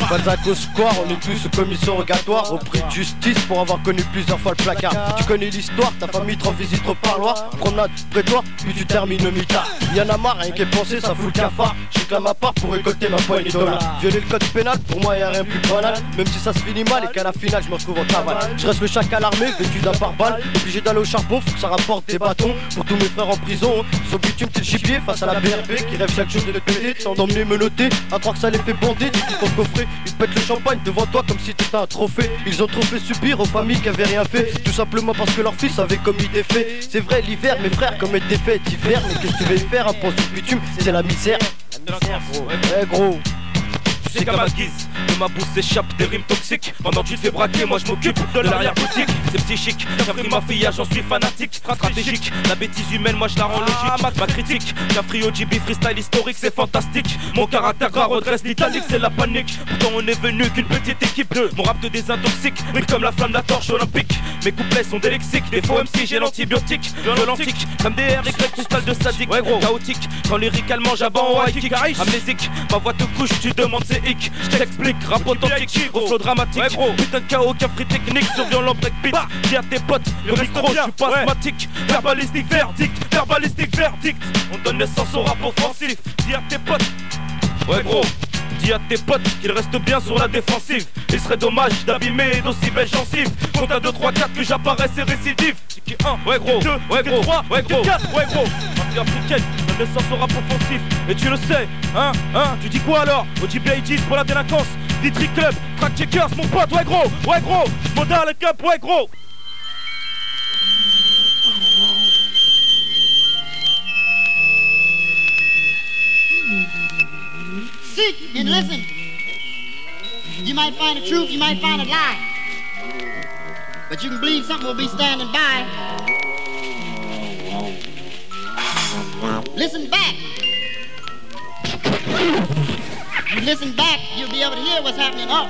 Speaker 2: Balzac au square, on est tous commission rogatoire. Au prix de justice pour avoir connu plusieurs fois le placard. Tu connais l'histoire, ta famille te rend visite au parloir. Promenade près de toi, puis tu termines au mitard. Y'en a marre, rien qu'est pensé, ça fout le cafard. J'éclame ma part pour récolter ma poignée de dollars. Violer le code pénal, pour moi y'a rien plus banal. Même si ça se finit mal et qu'à la finale je me retrouve en cavale. Je reste le chacal armé, vêtu d'un pare-balles. Obligé d'aller au charbon, faut que ça rapporte des bâtons. Pour tous mes frères en prison, sur bitume t'es le gibier face à la BRP qui rêve chaque jour de te péter, sans d'emmener me noter. À croire que ça les fait bander, dès qu'ils font coffrer, ils pètent le champagne devant toi comme si t'étais un trophée. Ils ont trop fait subir aux familles qui avaient rien fait, tout simplement parce que leur fils avait commis des faits. C'est vrai l'hiver mes frères commettent des faits d'hiver, mais qu'est-ce que tu veux y faire, un point sur bitume, c'est la misère. La misère gros, ouais gros.
Speaker 21: Tu sais qu'à ma guise, de ma bouche s'échappe des rimes toxiques. Pendant que tu te fais braquer, moi je m'occupe de l'arrière-boutique. C'est psychique, j'ai pris ma fille, j'en suis fanatique. Stratégique, la bêtise humaine, moi je la rends logique. Ma critique, j'ai OGB freestyle historique, c'est fantastique. Mon caractère gras redresse l'italique, c'est la panique. Pourtant on est venu qu'une petite équipe de mon rap te désintoxique, brille comme la flamme de la torche olympique. Mes couplets sont des lexiques, des faux MC, j'ai l'antibiotique. Violentique, comme des R, Y, cristal de sadique. Ouais gros, chaotique, quand lyricalement j'abats en high kick. Amnésique, ma voix te couche, tu demandes c'est hic. Je t'explique, rap authentique, gros flow dramatique. Ouais gros, putain de chaos, qu'un free technique sur violent breakbeat. Dis à tes potes, le micro, je suis pas asthmatique. Verbalistique, verdict. On donne naissance au rap offensif. Dis à tes potes, ouais gros, dis à tes potes qu'ils restent bien sur la défensive. Il serait dommage d'abîmer d'aussi belles gencives. Compte à 2, 3, 4 que j'apparaisse et récidive. 1, ouais gros, 2, ouais gros, 3, ouais gros, 4, ouais gros. Partie africaine, donne naissance au rap offensif. Et tu le sais, hein, tu dis quoi alors? OGB 10 pour la délinquance. Ditry Club, Track Checkers, mon pote, ouais gros, Modal Cup, ouais gros.
Speaker 5: Seek and listen. You might find the truth, you might find a lie. But you can believe something will be standing by. Listen back. You listen back, you'll be able to hear what's happening up.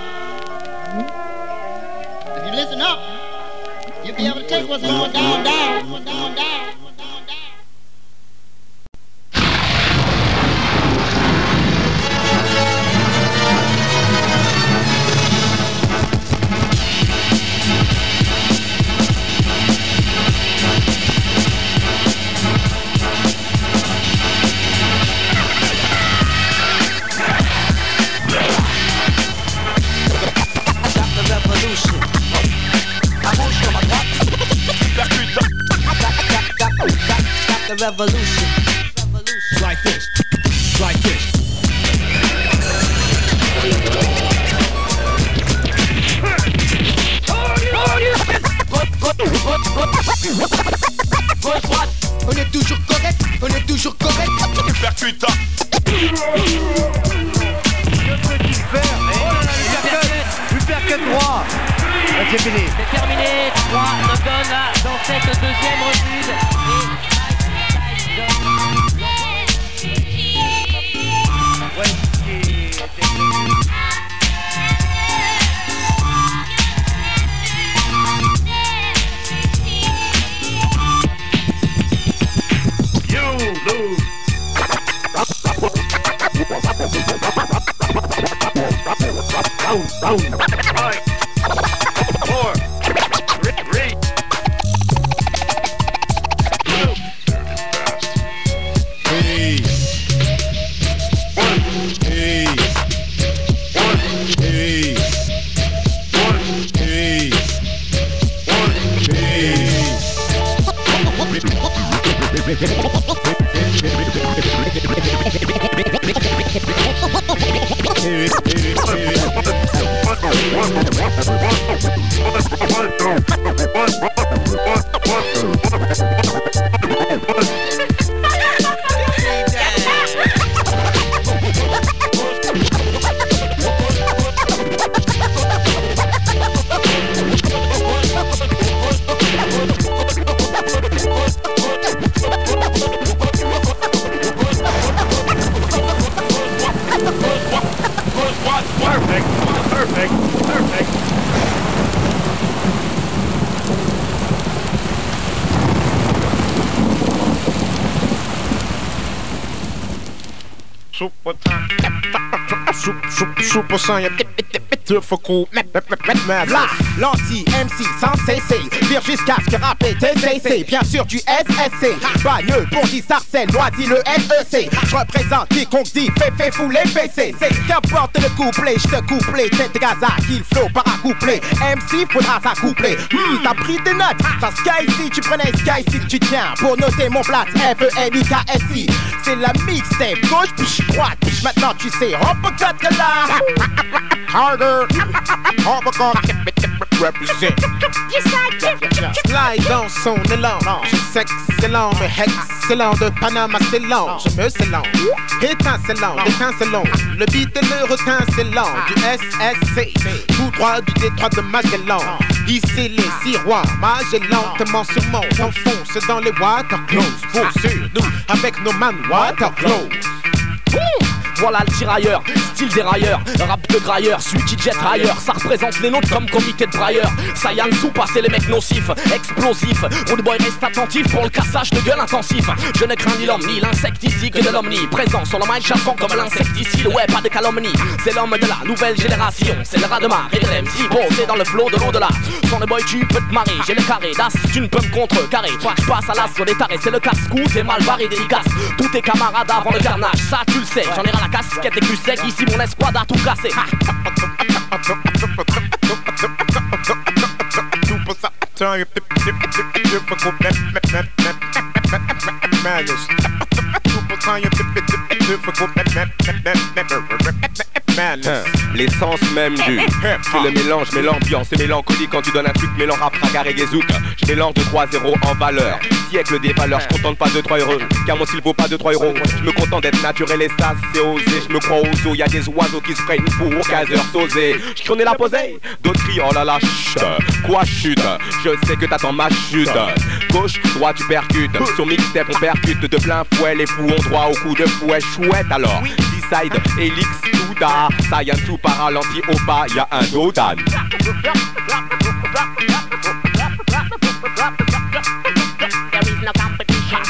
Speaker 5: If you listen up, you'll be able to take what's going down.
Speaker 6: The revolution. It's like this. It's like this. On est toujours correct, on est toujours correct.
Speaker 21: Percute.
Speaker 2: Uppercut droit. C'est fini.
Speaker 23: C'est terminé. 3 Nogona dans cette deuxième reprise.
Speaker 21: Round 5, 4, 3, 2. Hey. 1, hey. 1, hey. 1, hey.
Speaker 6: Perfect.
Speaker 12: Super sang, y'a difficult.
Speaker 8: Là, l'anti-MC sans cesser, vire jusqu'à ce que rapper TCC. Bien sûr du SSC, bagneux, Bondy, Sarcelles, Noisy, le SEC. Je représente quiconque dit, fait fou les fessés. C'est qu'importe le couplet, je te couplé, tête de gaza, kill flow, paracouplet. MC, faudra s'accoupler. T'as pris des notes, t'as Sky ici, tu prenais Sky ici, tu tiens pour noter mon plat FENIKSI. C'est la mixtape, gauche, puis droite, puis maintenant tu sais, uppercut là. Harder, uppercut, represent.
Speaker 12: Slide dans son élan, je sais que c'est lent, mais hex
Speaker 7: Excellent de Panama, c'est lent, je me s'élance. Étincelant, étincelant, le beat et le retincelant du SSC, tout droit du détroit de Magellan. Ici les 6 rois, Magellan lentement sûrement s'enfonce dans les Waterclose. Pour sur nous, avec nos man Waterclose.
Speaker 21: Voilà le tirailleur, style dérailleur, rap de grailleur, celui qui jette ailleurs. Ça représente les nôtres comme comité de brailleurs. Saiyan Soupa, c'est les mecs nocifs, explosifs. Rude boy reste attentif pour le cassage de gueule intensif. Je ne crains ni l'homme ni l'insecticide de l'omni. Présent sur le mic chassant comme l'insecticide, ouais pas de calomnie. C'est l'homme de la nouvelle génération, c'est le rat de marée de l'MC posé dans le flot de l'au-delà. Sans le boy tu peux te marrer, j'ai le carré d'as, tu ne peux me contrecarrer. Je passe à l'assaut des tarés, c'est le casse-cou, t'es mal barré dédicace. Tous tes camarades avant le carnage, ça tu le sais, j'en ai ras la casquette et cul sec, ici mon escouade a tout cassé.
Speaker 9: L'essence même du c'est le mélange, mais l'ambiance est mélancolique quand tu donnes un truc mêlant rap, ragar et zouk. Je mélange de 3-0 en valeur, siècle des valeurs, je contente pas de 3 euros, car mon style vaut pas de 3 euros. Je me contente d'être naturel et ça c'est osé, je me crois aux eaux, y'a des oiseaux qui se prennent pour 15 heures sauser. Je connais la posée, d'autres crient oh là là chut, quoi chute, je sais que t'attends ma chute. Gauche, droite tu percutes, sur mixtape on percute de plein fouet, les fous ont droit au coup de fouet chouette alors. D-side, Elix, Souda, Saiyan Soupa ralenti au bas, y'a un Dodan.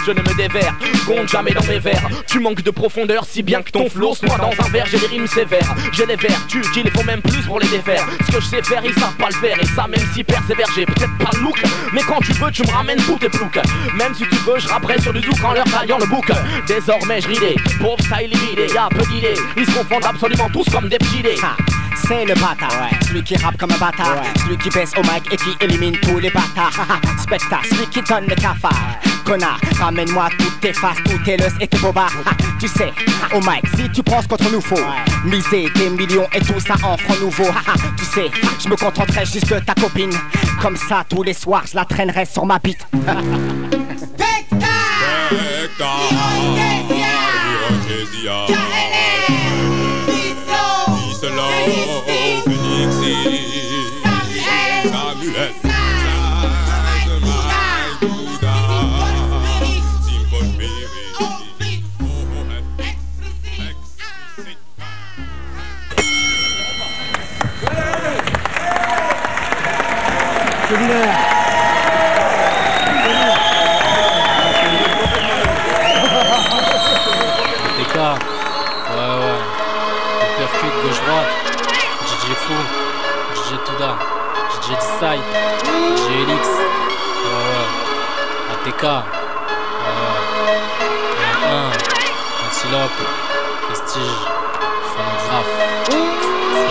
Speaker 21: Je ne me déverre, compte jamais dans mes vers. Tu manques de profondeur si bien que ton flow soit dans un verre. J'ai des rimes sévères, j'ai les vertus qu'il faut même plus pour les défaire. Ce que je sais faire ils savent pas le faire, et ça même si persévère. J'ai peut-être pas le look, mais quand tu veux tu me ramènes tous tes ploucs. Même si tu veux je rapperai sur du zouk en leur taillant le bouc. Désormais je ridais, pauvre style vidé, y'a peu d'idées. Ils se confondent absolument tous comme des petits dés.
Speaker 16: C'est le bâtard, celui qui rappe comme un bâtard, celui qui baisse au mic et qui élimine tous les bâtards. Spectacle, celui qui donne le cafard. Connard, ramène-moi toutes tes faces, tous tes leus et tes bobards. Tu sais, au mic, si tu penses contre nous faut miser des millions et tout ça en francs nouveaux. Tu sais, je me contenterai juste de ta copine. Comme ça, tous les soirs, je la traînerai sur ma bite.
Speaker 23: DJ Fou, DJ Touda, DJ D-Side, DJ Elix, ATK, Antilope, Prestige, Phonographe.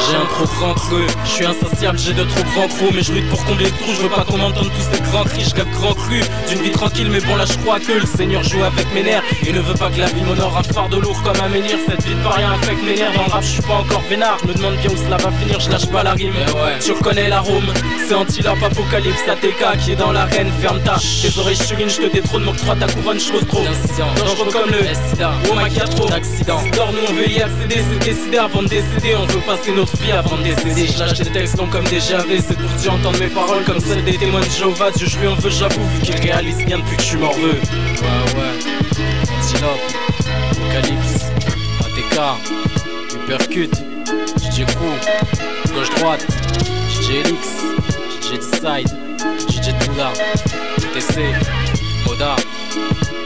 Speaker 23: J'ai un trop grand creux, je suis insatiable, j'ai de trop grands crocs. Mais je lutte pour combler le trou, je veux pas qu'on m'entende tous ces grands cris. Je rêve grand cru, d'une vie tranquille, mais bon là je crois que le Seigneur joue avec mes nerfs. Il ne veut pas que la vie m'honore, un fardeau lourd comme un menhir. Cette vie de pas rien affecte mes nerfs, dans le rap je suis pas encore vénard. Je me demande bien où cela va finir, je lâche pas la rime. Tu reconnais l'arôme, c'est Antilope, Apocalypse, ATK qui est dans l'arène. Ferme ta, tes oreilles churines, je te détrône, m'octroie ta couronne, je trop. Dangereux comme le SIDA, oh ma qu'il y a trop d'accidents. D'or nous on veut y accéder, c'est décidé avant de décéder. On veut passer notre vie avant de décéder. Je lâche des textes longs comme des GAV, c'est pour que tu entendes mes paroles comme celles des témoins de Jéhovah. Dieu je lui en veux, j'avoue, vu qu'il réalise bien depuis que tu m'en veux. Antilope, Apocalypse, ATK, Hypercute, DJ Crew, gauche droite, DJ Elix, DJ D-Side, DJ Touda, TTC, Moda,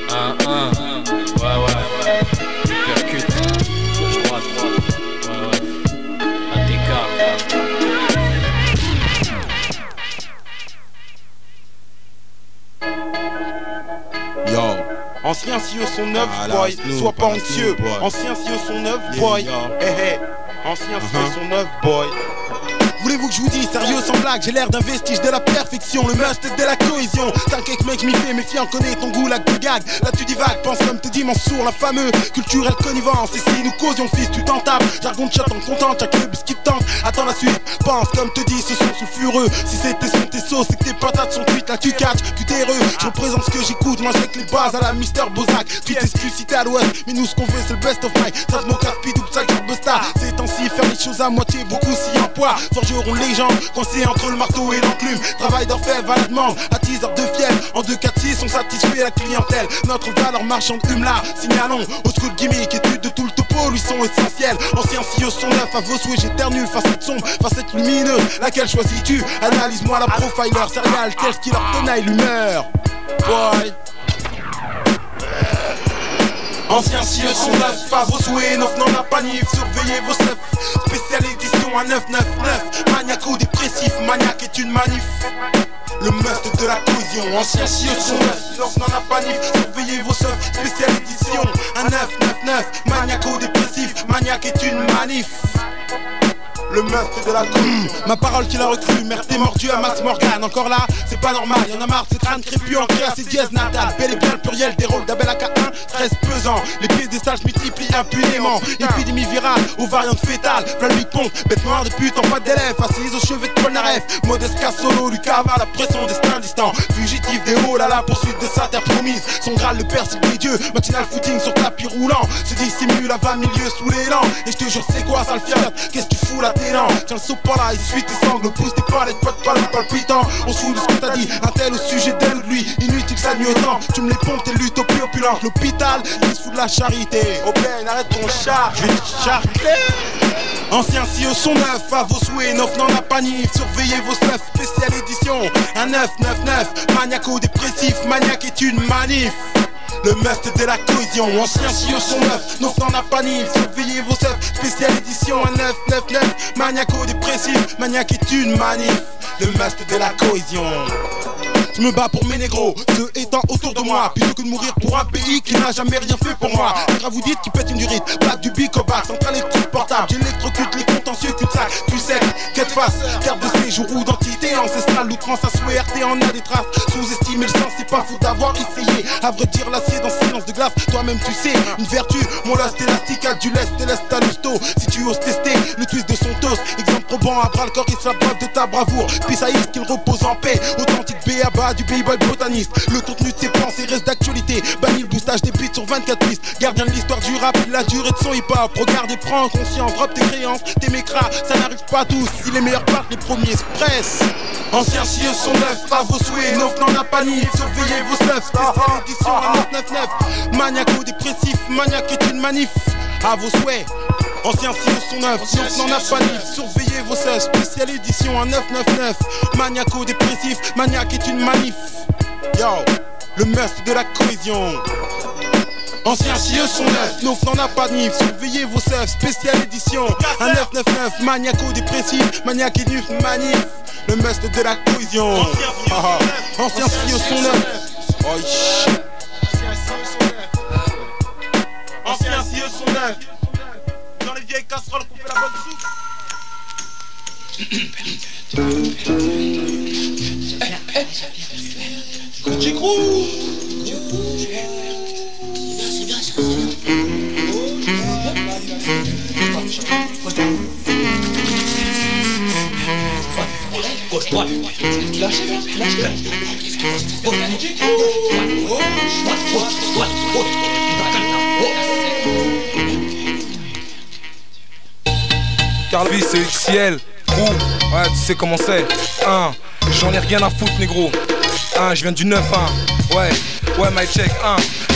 Speaker 23: 1-1, Hypercute, gauche droite, ATK.
Speaker 12: Yo, anciens CE sont neufs, boy, sois pas anxieux. Anciens CE sont neufs, boy, anciens CE sont neufs, boy. Voulez-vous que je vous dise, sérieux sans blague, j'ai l'air d'un vestige de la perfection, le must de la cohésion. T'inquiète mec, m'y fais méfiant, connais ton goût, la gag. Là tu divagues, pense comme te dit mon sourd, la fameuse culturelle connivence. Et si nous causions fils, tu t'en tapes, jargon de chat en content, chaque le biscuit tente. Attends la suite, pense comme te dit, ce son sous fureux. Si c'était son tes sauces, c'est que tes patates sont cuites, là tu catches, cutéreux. Je représente ce que j'écoute, moi j'ai que les bases à la Mister Bozak. Tu t'excuses si t'es à l'ouest, mais nous ce qu'on veut c'est le best of my. Ça te moque à speed ou ça garde de star. Ces temps-ci, faire les choses à moitié, beaucoup si en poids. Forgeront légende, coincé entre le marteau et l'enclume. Travail d'orfèvre à la demande, attiseur de fièvre. En 2-4-6, on satisfait la clientèle. Notre valeur marchande plume là, signalons au school gimmick, étude de tout le topo, lui sont essentiels. Ancien CEO sont neufs, à vos souhaits j'éternue. Facette sombre, facette lumineuse, laquelle choisis-tu? Analyse-moi la profiler, serial, tel ce qui leur tenaille l'humeur. Boy. Anciens cieux sont neufs, à vos souhaits, neuf n'en a pas nif, surveillez vos seufs. Spéciale édition à 999, maniaco-dépressif, maniaque est une manif. Le must de la cohésion, anciens cieux sont neufs, neuf n'en a pas nif, surveillez vos seufs. Spéciale édition à 999, maniaco-dépressif, maniaque est une manif. Le meurtre de la commune, ma parole qui l'a recrue, mère t'es mordu à Max Morgan. Encore là, c'est pas normal, y'en a marre, c'est crâne crépus ancré à ses dièses natales. Bel et bien le pluriel des rôles d'Abel AK1, stress pesant. Les piédestals se multiplient impunément. Épidémie virale aux variantes fétales. Flammy pompe, bête noire de pute en pas d'élèves, assise au chevet de Polnareff. Modeste Cassolo, lui cava la pression destin distant. Fugitif des halls à la poursuite de sa terre promise. Son Graal le persique des dieux, matinal footing sur tapis roulant. Se dissimule à 20 milieux sous l'élan. Et je te jure c'est quoi ça le fiat? Qu'est-ce que tu fous là? Tiens le saut par là, il suit tes sangles, pousse tes palettes, pas de palais palpitant. On se fout de ce que t'as dit, un tel au sujet d'elle ou de lui. Inutile ça nuit autant, tu me les pompes, t'es l'utopie opulente. L'hôpital, il se fout de la charité. Oh ben, arrête ton char, je vais te charcler. Anciens CEO sont neufs, à vos souhaits, neuf n'en a pas nif. Surveillez vos snuffs, spéciale édition, un 999. Maniaco-dépressif, maniaque est une manif. Le must de la cohésion, anciens CEO sont neufs, neuf n'en a pas nif. Surveillez vos seufs, spéciale édition à 999. Maniaco-dépressif, maniaque est une manif. Le must de la cohésion. Je me bats pour mes négros, ceux étant autour de moi, plutôt que de mourir pour un pays qui n'a jamais rien fait pour moi. Car vous dites qu'il pète une durite, blague du bicobac, centrale électrique portable. J'électrocute les contentieux cul-de-sac, tu sais, quête face, carte de séjour ou d'entité ancestrale, l'outrance à souhait, RT en a des traces. Sous-estimer le sens, c'est pas fou d'avoir essayé. À vrai dire, l'acier dans silence de glace, toi-même tu sais, une vertu, mon last élastique a du lest, à l'usto. Si tu oses tester le twist de son toast, exemple probant à bras le corps, il se la brave de ta bravoure. Pissaïste qu'il repose en paix, authentique B.A.B.A. du B-boy botaniste. Le contenu de ses pensées reste d'actualité. Banni le boostage des beats sur 24 pistes. Gardien de l'histoire du rap, la durée de son hip-hop. Regarde et prends conscience, drop tes créances, tes mécras. Ça n'arrive pas à tous, si les meilleurs partent, les premiers se pressent. Anciens cieux sont neufs, à vos souhaits, neuf n'en a pas nif. Surveillez vos snuffs, spéciale édition à 999. Maniaco-dépressif, maniaque est une manif. À vos souhaits. Anciens cieux sont neufs, neuf n'en a pas nif. Surveillez vos seuils, spéciale édition à 999. Maniaco-dépressif, maniaque est une manif. Yo, le must de la cohésion. Anciens cieux sont neufs, neuf n'en a pas nif. Surveillez vos seuils, spéciale édition à 999. Maniaco-dépressif, maniaque est une manif. Le must de la cohésion. Anciens cieux sont neufs. Oh shit. Anciens cieux sont neufs. Dans les vieilles casseroles qu'on fait la bonne soupe. J'ai gros. C'est bien ça,
Speaker 10: Carly c'est XL, crew, ouais tu sais comment c'est. J'en ai rien à foutre négro. Je viens du 9-1, ouais my check,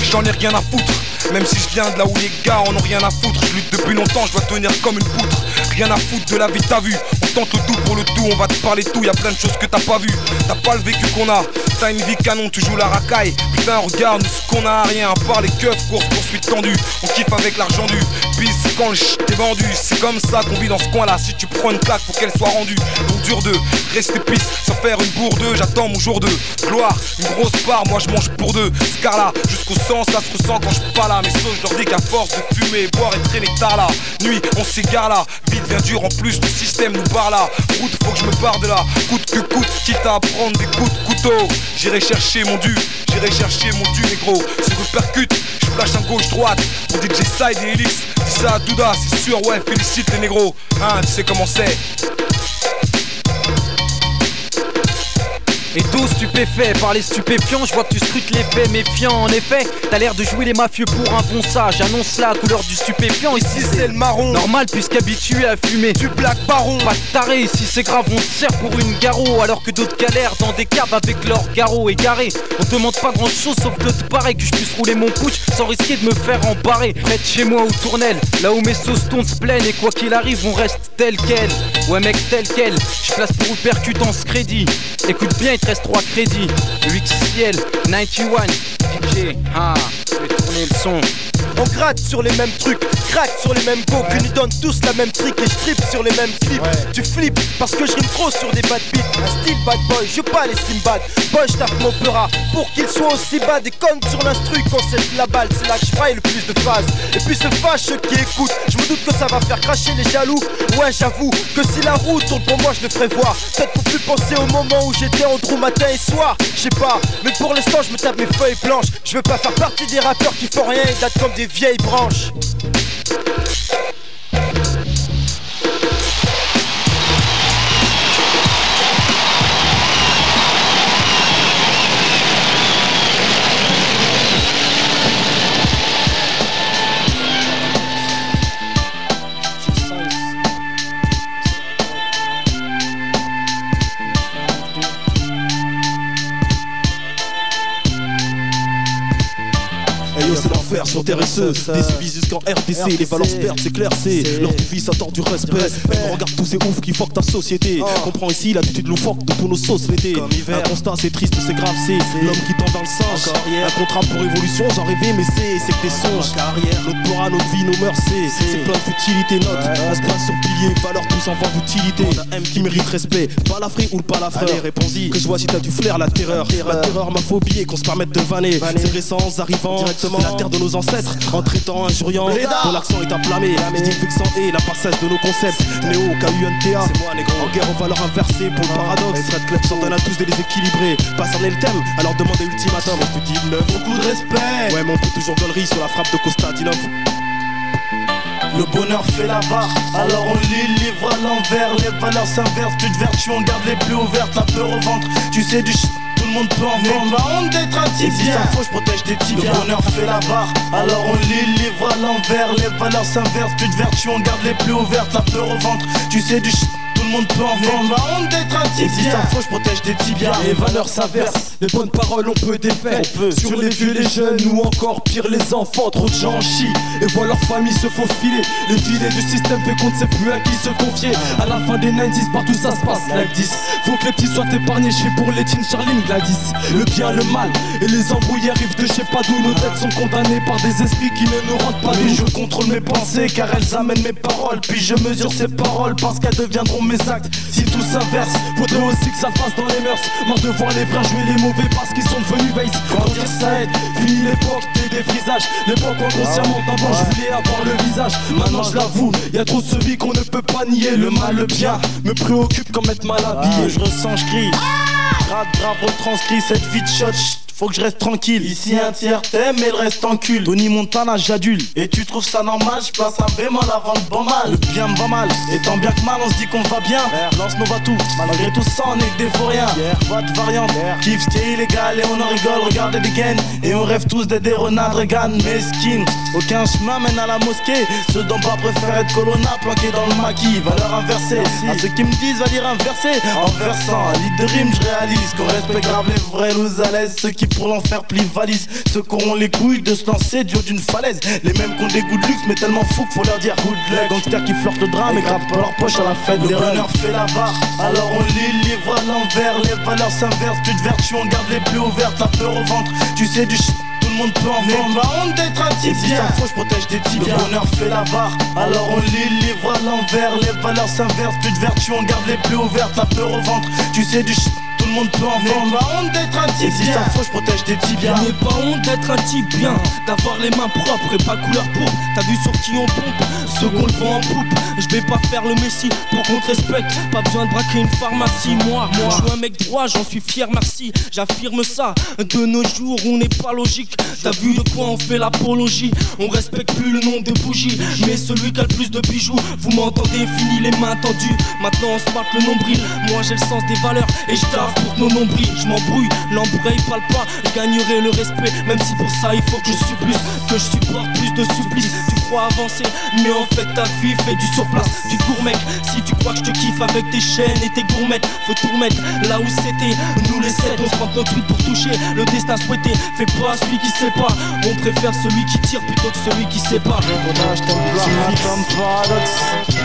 Speaker 10: j'en ai rien à foutre. Même si je viens de là où les gars en ont rien à foutre. Je lutte depuis longtemps, je dois tenir comme une poutre. Rien à foutre de la vie que t'as vue. On tente le tout pour le tout, on va te parler tout. Y'a plein de choses que t'as pas vues. T'as pas le vécu qu'on a, T'as une vie canon, tu joues la racaille. Putain, regarde, nous ce qu'on a à rien, à part les keufs, courses, poursuites tendues. On kiffe avec l'argent du bis quand le shit est vendu. C'est comme ça qu'on vit dans ce coin là. Si tu prends une claque, faut qu'elle soit rendue. Donc dur de rester pisse sans faire une bourde. J'attends mon jour de gloire, une grosse part, moi je mange pour deux. Scarla, jusqu'au sang, ça se ressent quand je suis pas là. Mes sauces, je leur dis qu'à force de fumer, boire et traîner tard là. Nuit, on s'égare là. Vite vient dur en plus, le système nous barre là. Route, faut que je me barre de là. Coûte que coûte, quitte à prendre des coups de couteau. J'irai chercher mon dû, négro. Si vous percute, je flash un gauche-droite. Pour DJ Side et Elix, dis ça à Douda, c'est sûr, ouais, félicite les négros. Hein, tu sais comment c'est.
Speaker 11: Et dos stupéfait par les stupéfiants, je vois que tu scrutes les faits méfiants. En effet, t'as l'air de jouer les mafieux pour un bon sage. J'annonce la couleur du stupéfiant, ici c'est le marron. Normal puisqu'habitué à fumer du black baron. Pas de taré, ici c'est grave, on te sert pour une garrot. Alors que d'autres galèrent dans des caves avec leurs garrots égarés. On te demande pas grand chose sauf de te pareil, que je puisse rouler mon pouch sans risquer de me faire embarrer. Près de chez moi au Tournelle, là où mes sauces tournent se plaignent. Et quoi qu'il arrive on reste tel quel. Ouais mec tel quel, je place pour le percutant ce crédit. Écoute bien, il te reste 3 crédits. UXCL 91 DJ, je vais tourner le son.
Speaker 2: On gratte sur les mêmes trucs, craque sur les mêmes go, que nous donne tous la même trick et je tripe sur les mêmes clips. Tu flippes parce que je rime trop sur des bad beats. Un style bad boy, je pas les simbad. Boy, je tape mon peura pour qu'il soit aussi bad. Et conne sur l'instru quand c'est la balle, c'est là que je braille le plus de phases. Et puis se fâche ceux qui écoutent, je me doute que ça va faire cracher les jaloux. Ouais, j'avoue que si la route tourne pour moi, je le ferai voir. Peut-être pour plus penser au moment où j'étais en trou matin et soir. Je sais pas, mais pour l'instant je me tape mes feuilles blanches. Je veux pas faire partie des rappeurs qui font rien et datent comme des vieilles branches.
Speaker 13: C'est l'enfer sur TRSE, des suivis jusqu'en RDC. Les valeurs se perdent, c'est clair, c'est leur vie, ça tord du respect. Même regarde tous ces oufs qui fuck ta société. Comprends ici l'attitude loufoque de tous nos sociétés. Un constat, c'est triste, c'est grave, c'est l'homme qui tend dans le singe. Un contrat pour évolution, j'en rêvais, mais c'est que des songes. Notre pora, notre vie, nos mœurs, c'est plein de futilité. Note, on se place sur pilier, valeurs tous en voie d'utilité. Qui mérite respect, pas la frie ou le pas la frère. Réponds-y, que je vois si t'as du flair, la terreur, ma phobie et qu'on se permette de vanner. C'est récent, arrivant directement la terre de nos ancêtres, en traitant injuriant, dont l'accent est inflammé. Je dis vexant et la passage de nos concepts. Néo, KUNTA, en guerre aux valeurs inversées pour le paradoxe. S'en donne à tous des déséquilibrés. Pas cerner le thème, alors demande ultimatum. Je te dis beaucoup de respect. Ouais, mais on peut toujours gueulerie sur la frappe de Konstantinov.
Speaker 14: Le bonheur fait la barre, alors on lit le livre à l'envers. Les valeurs s'inversent, plus de vertu, on garde les plus ouvertes. La peur au ventre, tu sais du shit. Tout le monde peut en vendre, la honte d'être un tibia. Et si ça faut, je protège des tibias. Le bonheur fait la barre, alors on lit le livre à l'envers. Les valeurs s'inversent, plus de vertu, on garde les plus ouvertes. La peur au ventre, tu sais du shit. Tout le monde peut en vendre, la honte d'être un tibia. Et si ça faut, je protège des tibias.
Speaker 13: Les valeurs s'inversent, les bonnes paroles on peut défaire. Sur les vieux, les jeunes ou encore pire les enfants. Trop de gens en chient et voient leur famille se faufiler. Les filets du système fait qu'on ne sait plus à qui se confier. À la fin des 90s, partout ça se passe like 10. Faut que les petits soient épargnés, je suis pour les teens, Charline, Gladys. Le bien, le mal et les embrouilles arrivent de je sais pas d'où. Nos têtes sont condamnées par des esprits qui ne nous rendent pas doux.
Speaker 14: Mais je contrôle mes pensées car elles amènent mes paroles. Puis je mesure ces paroles parce qu'elles deviendront mes actes. Si tout s'inverse, faudrait aussi que ça fasse dans les mœurs. Marre de voir les frères jouer les mauvais parce qu'ils sont devenus veilles. Quand dire ça aide, fini l'époque des défrisages. L'époque où inconsciemment d'abord je voulais avoir le visage. Maintenant je l'avoue, y'a trop de celui qu'on ne peut pas nier. Le mal, le bien me préoccupe comme être mal habillé. Je ressens, je crie, grave retranscrit cette vie de shot. Faut que je reste tranquille. Ici un tiers t'aime et le reste encule. Tony Montana j'adule. Et tu trouves ça normal? Je place un bémol avant le bon mal. Le bien me va mal. Et tant bien que mal on se dit qu'on va bien. Lance nos va tout. Malgré tout ça on est que des faux rien. Vote variante. Kiff ce qui est illégal et on en rigole. Regardez des gains. Et on rêve tous d'être des Ronald Reagan. Mesquine. Aucun chemin mène à la mosquée. Ceux d'en bas préfèrent être Colonna planqués dans le maquis. Valeur inversée. À ceux qui me disent va dire inversé. En versant un litre de rime je réalise qu'on respecte grave les vrais loups à l'aise. Ceux qui partis pour l'enfer, plis valise. Ceux qui auront les couilles de se lancer du haut d'une falaise. Les mêmes qui ont des goûts de luxe, mais tellement fous qu'il faut leur dire good luck. Gangsters qui flirtent le drame et grappent leur poche à la fête. Le bonheur fait la barre, alors on lit livre à l'envers. Les valeurs s'inversent, plus de vertu, on garde les plus ouvertes. La peur au ventre, tu sais du tout le monde peut en vendre. Pas honte d'être un type. Si ça faut, je protège des tibias. Le bonheur fait la barre, alors on lit livre à l'envers. Les valeurs s'inversent, plus de vertu, on garde les plus ouvertes. La peur au ventre, tu sais du tout le monde peut en vendre. Pas honte d'être un type. Si ça faut, je protège des tibias.
Speaker 23: N'aie pas honte d'être un type bien, d'avoir les mains propres et pas couleur pourpre. T'as vu sur qui on pompe, ceux qu'on le vend en poupe. Je vais pas faire le messie pour qu'on te respecte. Pas besoin de braquer une pharmacie. Moi, je suis un mec droit, j'en suis fier, merci. J'affirme ça, de nos jours on n'est pas logique. T'as vu de quoi on fait l'apologie. On respecte plus le nombre de bougies, mais celui qui a le plus de bijoux. Vous m'entendez, fini les mains tendues. Maintenant on se bat le nombril. Moi j'ai le sens des valeurs et je taffe pour nos nombrils. Je m'embrouille, l'embraye parle pas. Je gagnerai le respect, même si pour ça il faut que je supplice, que je supporte plus de supplices. Tu crois avancer, mais en fait ta vie fait du surplace. Du court mec, si tu crois que je te kiffe avec tes chaînes et tes gourmettes, faut tout remettre là où c'était. Nous les 7, on prend notre truc pour toucher le destin souhaité. Fais pas celui qui sait pas, on préfère celui qui tire plutôt que celui qui sait pas.
Speaker 14: Comme paradoxe,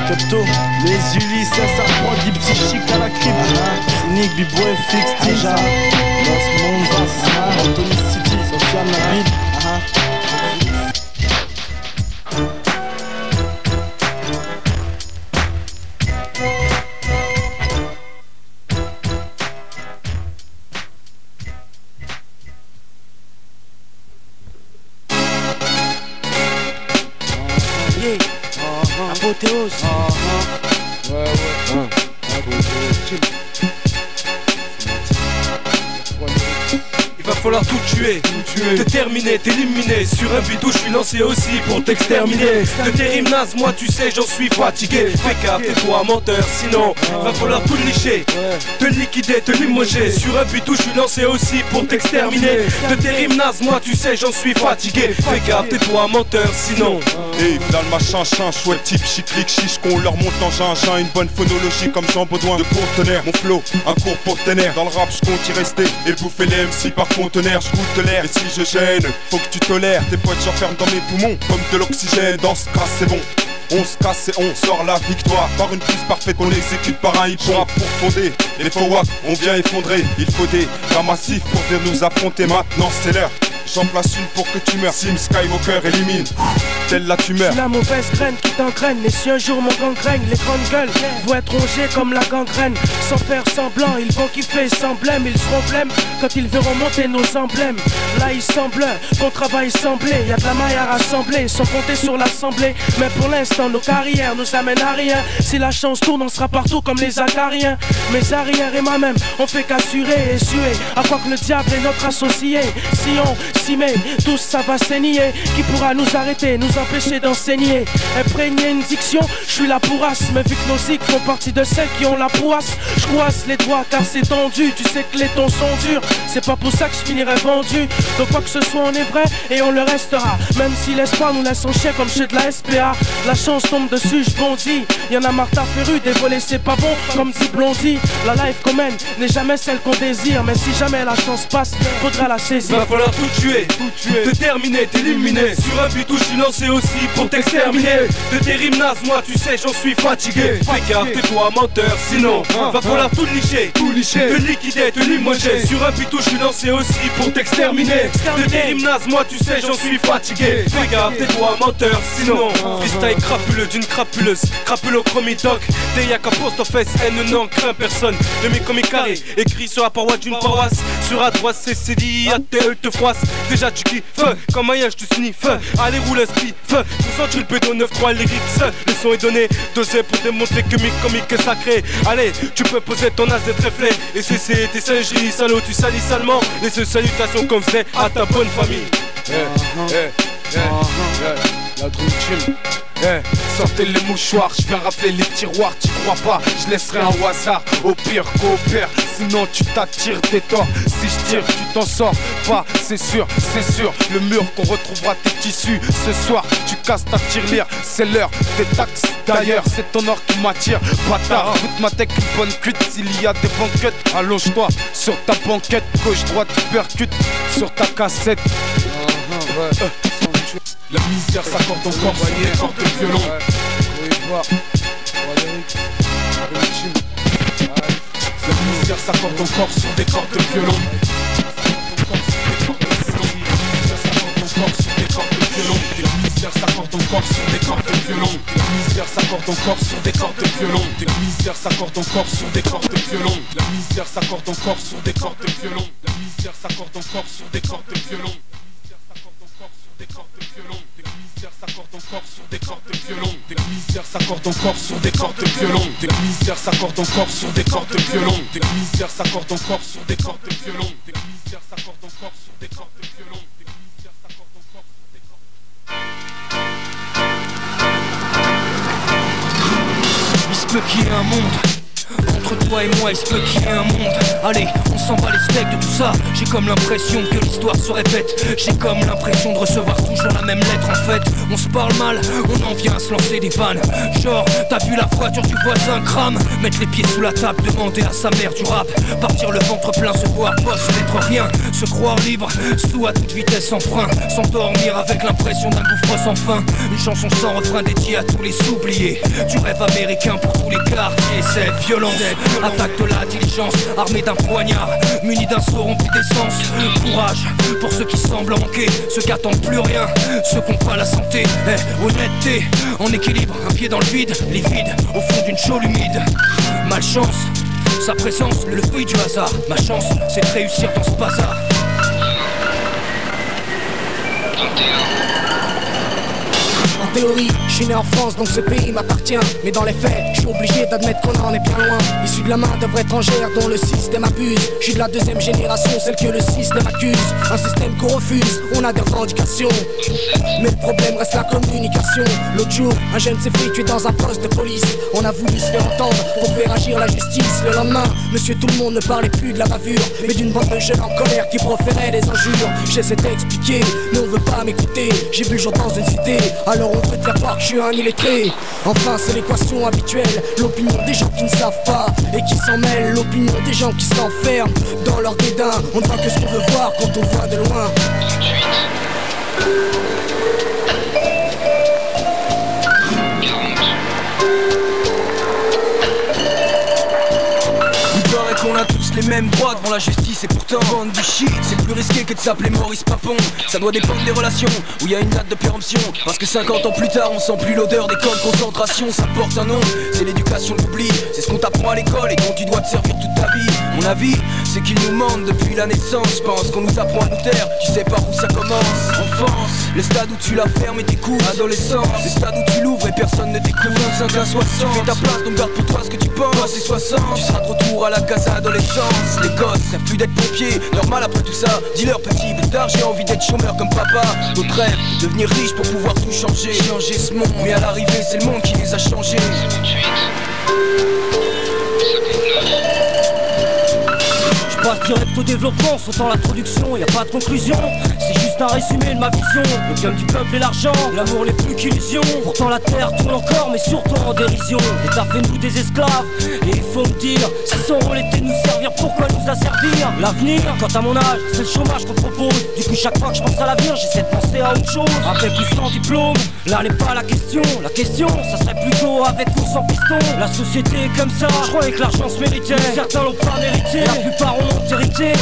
Speaker 14: Kepto, les Ulysses, ça prend du psychique à la crypte. Cynique, B-boy, fixe, Tija, Los Mondas, Anthony City, Sofiane Nabil.
Speaker 18: Apothéose.
Speaker 4: Il va falloir tout tuer, te terminer, t'éliminer. Sur un bidou, je suis lancé aussi pour t'exterminer. De tes rimes nazes, moi tu sais, j'en suis fatigué. Fais gaffe, tais-toi menteur, sinon va falloir tout licher, te liquider, te limoger. Sur un bidou, je suis lancé aussi pour t'exterminer. De tes rimes nazes, moi tu sais, j'en suis fatigué. Fais gaffe, tais-toi menteur, sinon.
Speaker 12: Hey, dans le machin, chouette type, chic, chiche, qu'on leur monte en gingein. Une bonne phonologie comme Jean Baudouin de conteneur. Mon flow, un court portenaire. Dans le rap, je compte y rester et bouffer les MC par conteneur. Je goûte l'air et si je gêne, faut que tu tolères. Tes poètes j'enferme dans mes poumons comme de l'oxygène. Dans ce cas, c'est bon. On se casse et on sort la victoire. Par une prise parfaite qu'on exécute par un hip-hop pour fonder. Les faux wack, on vient effondrer. Il faut des gars massifs pour venir nous affronter. Maintenant c'est l'heure. J'en place une pour que tu meurs. Sim Skywalker élimine, telle la tumeur.
Speaker 18: La mauvaise graine qui t'engraine. Et si un jour mon gangrène, les grandes gueules vont être rongées comme la gangrène. Sans faire semblant, ils vont kiffer sans blême. Ils seront blêmes quand ils verront monter nos emblèmes. Là il semble qu'on travaille semblé. Y'a de la maille à rassembler, sans compter sur l'assemblée. Mais pour l'instant nos carrières nous amènent à rien. Si la chance tourne on sera partout comme les acariens. Mes arrières et moi-même on fait qu'assurer et suer. À quoi que le diable est notre associé. Si on s'y met, tous ça va saigner. Qui pourra nous arrêter, nous empêcher d'enseigner? Imprégner une diction, je suis la pourrasse. Mais vu que nos zigs font partie de celles qui ont la poisse, je croise les doigts car c'est tendu. Tu sais que les tons sont durs, c'est pas pour ça que je finirai vendu. Donc quoi que ce soit on est vrai et on le restera. Même si l'espoir nous laisse en chien comme chez de la SPA. La chance tombe dessus, je bondis. Y'en a marre ta féru, dévoiler c'est pas bon comme dit Blondie. La life qu'on mène n'est jamais celle qu'on désire. Mais si jamais la chance passe, faudra la saisir.
Speaker 4: Va falloir tout tuer, te terminer, t'éliminer. Sur un bidou, je suis lancé aussi pour t'exterminer. De tes rimes nazes, moi tu sais, j'en suis fatigué. Fais gaffe, tais-toi menteur, sinon va falloir tout licher, te liquider, te limoger. Sur un bidou, je suis lancé aussi pour t'exterminer. De tes rimes nazes, moi tu sais, j'en suis fatigué. Fais gaffe, tais-toi menteur, sinon freestyle crapuleux d'une crapuleuse, crapuleux chromidoc. Déyac apostrophe S, N, n'en craint personne. Le mi carré, écrit sur la paroi d'une paroisse. Sur la droite, c'est dit, à tel te froisse. Déjà tu kiffes, comme un je te sniffe. Allez roule un speed, concentre le bédo 9-3 lyrics. Le son est donné, dosé pour démontrer que mi comique est sacré. Allez, tu peux poser ton as d'être reflet et cesser tes singeries, salaud, tu salis salement. Laisse salutations qu'on faisait à ta bonne famille.
Speaker 10: La Dream Team. Sortez les mouchoirs, je viens rafler les tiroirs. Tu crois pas, je laisserai un au hasard. Au pire coopère, sinon tu t'attires des torts. Si je tire, tu t'en sors pas, c'est sûr. Le mur qu'on retrouvera tes tissus. Ce soir, tu casses ta tirelire. C'est l'heure des taxes. D'ailleurs, c'est ton or qui m'attire. Bâtard, goûte ma tech, une bonne cuite. S'il y a des banquettes, allonge-toi sur ta banquette. Gauche-droite, tu percutes sur ta cassette.
Speaker 3: La misère s'accorde encore sur des cordes de violon. La misère s'accorde encore sur des cordes de violon. La misère s'accorde encore sur des cordes de violon. La misère s'accorde encore sur des cordes de violon. La misère s'accorde encore sur des cordes de violon. La misère s'accorde encore sur des cordes de violon. La misère s'accorde encore sur des cordes de violon. La misère s'accorde encore sur des cordes de violon. La misère s'accorde encore sur des cordes de violon. La misère s'accorde encore sur des cordes de violon. La misère s'accorde encore sur des cordes de violon. La misère s'accorde encore sur des cordes de violon.
Speaker 15: Il se peut qu'il y ait un monde entre toi et moi, il se peut qu'il y ait un monde. Allez, on s'en bat les steaks de tout ça. J'ai comme l'impression que l'histoire se répète. J'ai comme l'impression de recevoir toujours la même lettre. En fait, on se parle mal, on en vient à se lancer des vannes. Genre, t'as vu la voiture du voisin crame. Mettre les pieds sous la table, demander à sa mère du rap. Partir le ventre plein, se voir pas, se mettre rien. Se croire libre, sous à toute vitesse sans frein. S'endormir avec l'impression d'un gouffre sans fin. Une chanson sans refrain dédiée à tous les oubliés. Du rêve américain pour tous les quartiers. C'est violent. Attaque de la diligence, armée d'un poignard, muni d'un seau rempli d'essence. Courage pour ceux qui semblent manquer, ceux qui attendent plus rien, ceux qui n'ont pas la santé. Honnêteté, en équilibre, un pied dans le vide, livide, au fond d'une chaude humide. Malchance, sa présence, le fruit du hasard. Ma chance, c'est de réussir dans ce bazar.
Speaker 17: En théorie, je suis né en France donc ce pays m'appartient. Mais dans les faits, je suis obligé d'admettre qu'on en est bien loin. Issu de la main d'œuvres étrangères dont le système abuse. Je suis de la deuxième génération, celle que le système accuse. Un système qu'on refuse, on a des revendications. Mais le problème reste la communication. L'autre jour, un jeune s'est fait tuer dans un poste de police. On a voulu se faire entendre pour faire agir la justice. Le lendemain, monsieur tout le monde ne parlait plus de la bavure, mais d'une bande de jeunes en colère qui proféraient des injures. J'essaie d'expliquer, mais on veut pas m'écouter. J'ai vu le jour dans une cité, alors on veut te faire croire que je suis un illettré. Enfin c'est l'équation habituelle, l'opinion des gens qui ne savent pas et qui s'en mêlent, l'opinion des gens qui s'enferment dans leur dédain. On ne voit que ce qu'on veut voir quand on voit de loin.
Speaker 15: On a tous les mêmes droits devant la justice et pourtant vendre du shit, c'est plus risqué que de s'appeler Maurice Papon. Ça doit dépendre des relations où il y a une date de péremption. Parce que 50 ans plus tard on sent plus l'odeur des camps de concentration. Ça porte un nom, c'est l'éducation de l'oubli. C'est ce qu'on t'apprend à l'école et dont tu dois te servir toute ta vie. Mon avis, c'est qu'ils nous mentent depuis la naissance. Pense qu'on nous apprend à nous taire, tu sais par où ça commence. Enfance, le stade où tu la fermes et t'écoutes. Adolescence, le stade où tu l'ouvres et personne ne t'écoute. 25 à 60, tu fais ta place donc garde pour toi ce que tu penses. Toi c'est 60, tu seras de retour à la casa adolescence. Les gosses rêvent plus d'être pompiers, normal après tout ça. Dis-leur petit, plus tard j'ai envie d'être chômeur comme papa. D'autres rêvent de devenir riche pour pouvoir tout changer. Changer ce monde, mais à l'arrivée c'est le monde qui les a changés. Je passe direct au développement, sautant l'introduction, y a pas de conclusion. C'est juste un résumé de ma vision. Le gain du peuple et l'argent, l'amour n'est plus qu'illusion. Pourtant la terre tourne encore, mais surtout en dérision. L'État fait nous des esclaves, et il faut me dire, si son rôle était de nous servir, pourquoi nous asservir? L'avenir, quant à mon âge, c'est le chômage qu'on propose. Du coup chaque fois que je pense à l'avenir, j'essaie de penser à autre chose. Avec ou sans diplôme, là n'est pas la question. La question, ça serait plutôt avec ou sans piston. La société est comme ça, je croyais que l'argent se méritait. Certains l'ont pas mérité, la plupart ont vérité,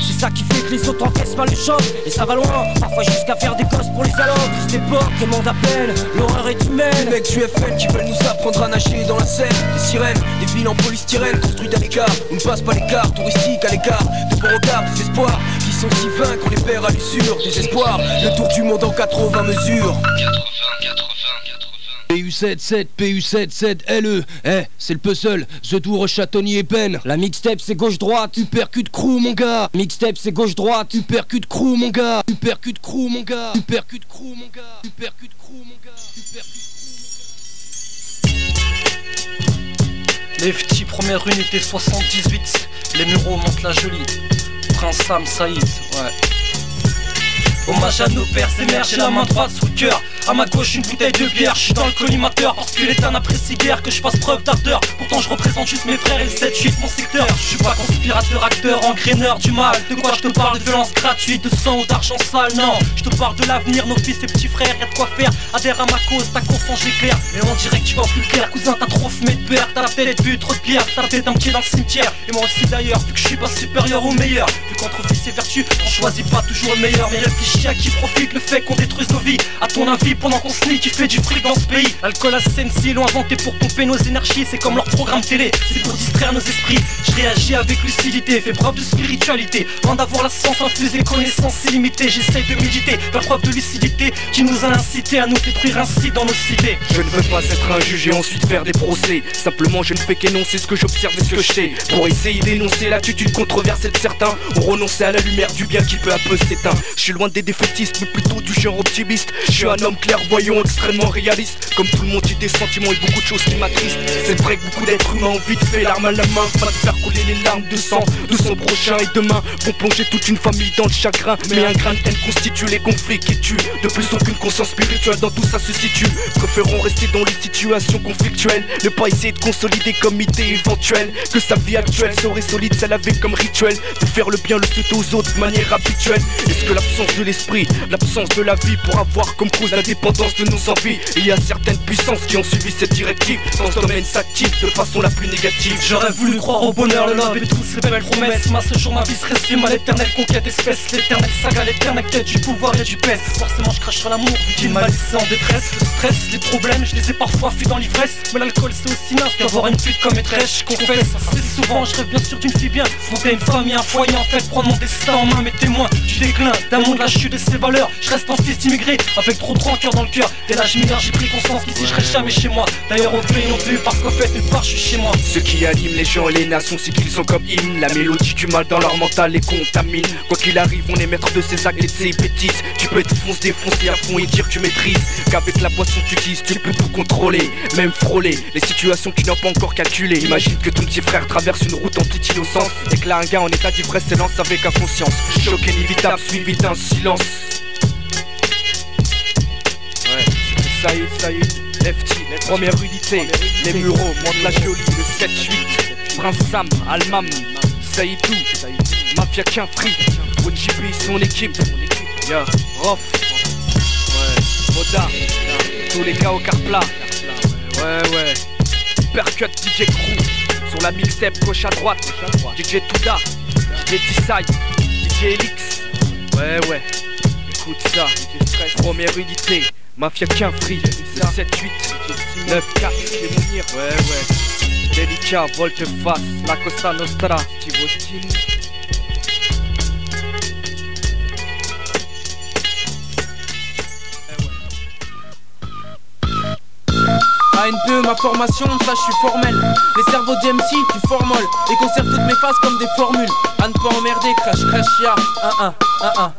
Speaker 15: c'est ça qui fait que les autres encaissent mal les chocs. Et ça va loin, parfois jusqu'à faire des gosses pour les allocs. Cette époque demande à peine, l'horreur est humaine. Les mecs du FN qui veulent nous apprendre à nager dans la Seine. Des sirènes, des villes en polystyrène construites à l'écart. On ne passe pas l'écart, touristique à l'écart. De bons regards, des espoirs qui sont si vains qu'on les perd à l'usure. Désespoir, le tour du monde en 80 mesures. 80.
Speaker 23: PU77, PU77, LE, c'est le puzzle, The Dour, Châtonnier et Pen.
Speaker 15: La mixtape c'est gauche-droite,
Speaker 23: tu percutes crew mon gars.
Speaker 15: Mixtape c'est gauche-droite,
Speaker 23: tu percutes crew mon gars. Tu percutes crew mon gars. Tu percutes crew mon gars. Tu percutes crew mon gars. Tu percutes crew mon gars.
Speaker 21: Lefty, première unité 78, les Mureaux montent la jolie. Prince Sam Saïd, ouais. Hommage à nos pères et mères, j'ai la main droite sous le cœur. À ma gauche une bouteille de bière, je suis dans le collimateur parce que l'État n'apprécie guère que je fasse preuve d'ardeur. Pourtant je représente juste mes frères et le 7-8 mon secteur. Je suis pas conspirateur, acteur, engraineur du mal. De quoi je te parle, de violence gratuite, de sang ou d'argent sale, non. Je te parle de l'avenir, nos fils et petits frères, y'a de quoi faire. Adhère à ma cause, ta course en j'éclaire. Mais on dirait que tu vois plus clair, cousin t'as trop fumé de père. T'as peut-être bu trop de bière, t'as peut-être un pied dans le cimetière. Et moi aussi d'ailleurs, vu que je suis pas supérieur ou meilleur. Vu qu'entre vice et vertu, on choisit pas toujours le meilleur. Mais réfléchis à qui profite le fait qu'on détruise nos vies. À ton avis, pendant qu'on sneak, qui fait du fric dans ce pays. L'alcool à CNC l'ont inventé pour pomper nos énergies. C'est comme leur programme télé, c'est pour distraire nos esprits. Je réagis avec lucidité, fais preuve de spiritualité. Loin d'avoir la science infusée, connaissance illimitée. J'essaye de méditer, faire preuve de lucidité qui nous a incité à nous détruire ainsi dans nos cités.
Speaker 19: Je ne veux pas être un juge et ensuite faire des procès. Simplement je ne fais qu'énoncer ce que j'observe et ce que je sais. Pour essayer d'énoncer l'attitude controversée de certains, on renonçait à la lumière du bien qui peu à peu s'éteint. Je suis loin des défaitistes mais plutôt du genre optimiste. Je suis un homme clairvoyant, extrêmement réaliste. Comme tout le monde j'ai des sentiments et beaucoup de choses qui m'attristent. C'est vrai que beaucoup d'êtres humains ont vite fait l'arme à la main, pas de faire couler les larmes de sang de son prochain. Et demain vont plonger toute une famille dans le chagrin. Mais un grain de haine constitue les conflits qui tuent. De plus aucune conscience spirituelle dans tout ça se situe. Préférons rester dans les situations conflictuelles, ne pas essayer de consolider comme idée éventuelle. Que sa vie actuelle serait solide, ça l'avait comme rituel. De faire le bien, le souhaiter aux autres de manière habituelle. Est-ce que l'absence de l'esprit, l'absence de la vie pour avoir comme cause la dépendance de nos envies? Et il y a certaines puissances qui ont suivi cette directive. Dans ce domaine s'active de façon la plus négative.
Speaker 21: J'aurais voulu croire au bonheur, le love et toutes ces belles promesses. Mais à ce jour ma vie se résume à l'éternelle conquête espèce. L'éternelle saga, l'éternelle quête du pouvoir et du pèse. Forcément je crache sur l'amour vu qu'il m'a laissé en détresse. Le stress, les problèmes, je les ai parfois fuis dans l'ivresse. Mais l'alcool c'est aussi naze qu'avoir une pute comme maîtresse. Je confesse, assez souvent je rêve bien sûr d'une fille bien. Fonder une famille, un foyer, en fait prendre mon destin en main. Mais témoin du déclin d'un monde, la chute de ses valeurs. Je reste un fils d'immigré avec trop de rancœur dans le cœur. Dès l'âge mineur j'ai pris conscience qu'ici je serai jamais chez moi. D'ailleurs au pays non plus parce qu'en fait nulle part je suis chez moi.
Speaker 19: Ce qui anime les gens et les nations c'est qu'ils sont comme hymne. La mélodie du mal dans leur mental les contamine. Quoi qu'il arrive on est maître de ses actes et de ses bêtises. Tu peux te défoncer à fond et dire que tu maîtrises. Qu'avec la boisson que tu utilises tu peux tout contrôler. Même frôler les situations que tu n'as pas encore calculées. Imagine que ton petit frère traverse une route en petite innocence. Et que là un gars en état d'ivresse s'élance avec inconscience. Choc inévitable suivi d'un silence. Ouais, c'était Saïd, Lefty, première unité, les Mureaux, monte la jolie, le 7-8, Prince Sam, Almam, Saïdou, Mafia Quinfri, OGB, son équipe, yeah, Rof, ouais, Moda, tous les gars au Carpla, ouais, Percut, DJ Crew, sur la mixtape gauche à droite, DJ Touda, DJ Desai, DJ Elix, ouais, écoute ça, première unité. Mafia Quinfri, 7-8, 9-4, les Mounir, ouais, Delica, Volte-Face, La Costa Nostra, Steve Austin.
Speaker 20: ANPE, ma formation, ça je suis formel. Les cerveaux d'MC, du formol. Et conserve toutes mes phases comme des formules. À ne pas emmerder, crash, ya. 1-1.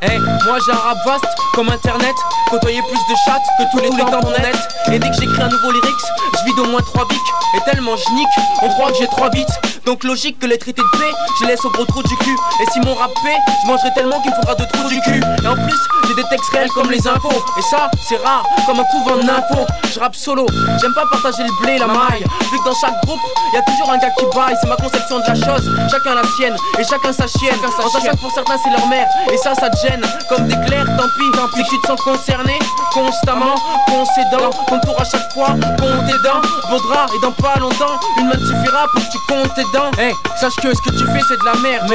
Speaker 20: Hey, moi j'ai un rap vaste comme internet. Côtoyer plus de chattes que tous les temps pour net. Et dès que j'écris un nouveau lyrics, je vide au moins 3 bics. Et tellement je nique, on croit que j'ai 3 bits. Donc logique que les traités de paix, je les laisse au gros trou du cul. Et si mon rap paie, je mangerai tellement qu'il me faudra 2 trous du cul. Et en plus, j'ai des textes réels comme les infos. Et ça, c'est rare, comme un couvent d'infos. Je rappe solo, j'aime pas partager le blé, la maille. Vu que dans chaque groupe, y a toujours un gars qui baille. C'est ma conception de la chose, chacun la sienne. Et chacun sa chienne, en sachant que pour certains c'est leur mère. Et ça te gêne, comme des clercs, tant pis. Si tu te sens concerné, constamment, concédant. Ton tour à chaque fois, compte tes dents. Vaudra, et dans pas longtemps, une main te suffira pour que tu comptes tes dents. Hey, sache que ce que tu fais c'est de la merde.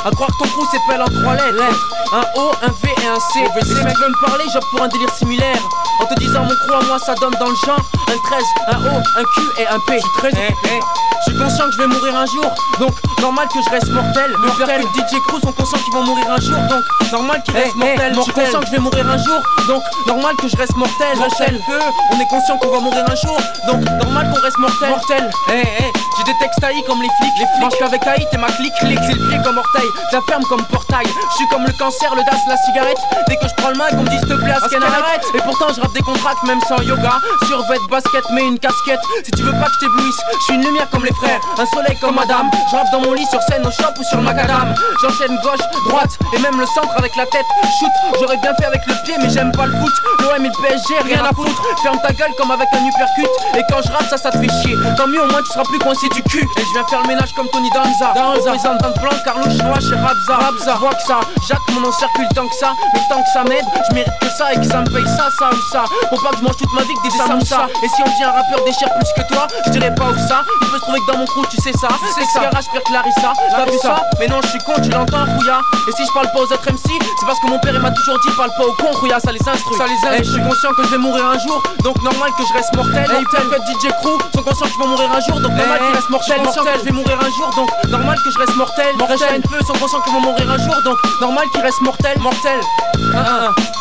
Speaker 20: À croire que ton crew s'appelle en 3 lettres. Un O, un V et un C. Et ces mecs veulent me parler, j'opte pour un délire similaire. En te disant mon crew à moi ça donne dans le genre un 13, un O, un Q et un P. Je suis conscient que je vais mourir un jour, donc normal que je reste mortel. Le père et le DJ Crew sont conscients qu'ils vont mourir un jour, donc normal qu'il reste mortel. Je suis conscient que je vais mourir un jour, donc normal que je reste mortel. J'enchaîne que on est conscient qu'on va mourir un jour, donc normal qu'on reste mortel. J'ai des textes haïs comme les flics. Marche qu'avec haït et ma clique, c'est le pied comme orteil, la ferme comme portail. Je suis comme le cancer, le DAS, la cigarette. Dès que je prends le mic, on me dit s'il te plaît, Asken arrête. Et pourtant je rappe des contracts même sans yoga. Survêt, basket, mais une casquette. Si tu veux pas que je t'éblouisse, je suis une lumière comme les frères, un soleil comme madame. Je rappe dans mon lit, sur scène, au shop ou sur le macadam. J'enchaîne gauche, droite et même le centre avec la tête. Shoot, j'aurais bien fait avec le pied mais j'aime pas le foot. L'OM et le PSG, rien à foutre. Ferme ta gueule comme avec un uppercut. Et quand je rappe ça te fait chier. Tant mieux, au moins tu seras plus coincé du cul. Et je viens faire le ménage comme Tony Danza. Représentant blanc, Carlos Chinois chez Rabza. Vois que ça, Jacques, mon nom circule tant que ça. Mais tant que ça m'aide, je mérite que ça et que ça me paye ça ou ça. Pour pas que je mange toute ma vie que des samoussas. Et si on dit un rappeur déchire plus que toi, je dirais pas où ça. Il peut se trouver que dans mon crew, tu sais ça. C'est ça, garage pire que Larissa. T'as vu ça? Mais non, je suis con, tu l'entends, Rouya. Et si je parle pas aux autres MC, c'est parce que mon père il m'a toujours dit parle pas aux cons, Rouya, ça les instruit. Je suis conscient que je vais mourir un jour, donc normal que je reste mortel. Et Hypercut, DJ Crew sont conscients que je vais mourir un jour, donc normal qu'ils restent mortel. Conscient que je vais mourir un jour, donc normal que je reste mortel. NPE sont conscients qu'ils vont mourir un jour, donc normal qu'ils restent mortel.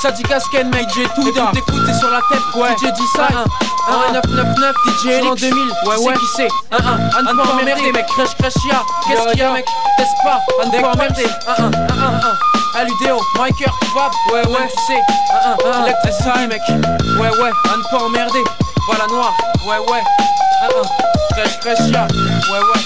Speaker 20: Ça dit Asken, mate, j'ai tout. Écoute, t'es sur la tête, ouais. DJ D-Side, 999, DJ Elix, en 2000, ouais. Qui c'est? Anne pas emmerder, mec, crèche, ya. Qu'est-ce qu'il y a, mec? Teste pas, Anne pas emmerder. Aludéo, Miker, Bab, ouais, tu sais. Electricity, mec, ouais, Anne pas emmerder. Voilà noir, ouais. Crèche, ya, ouais.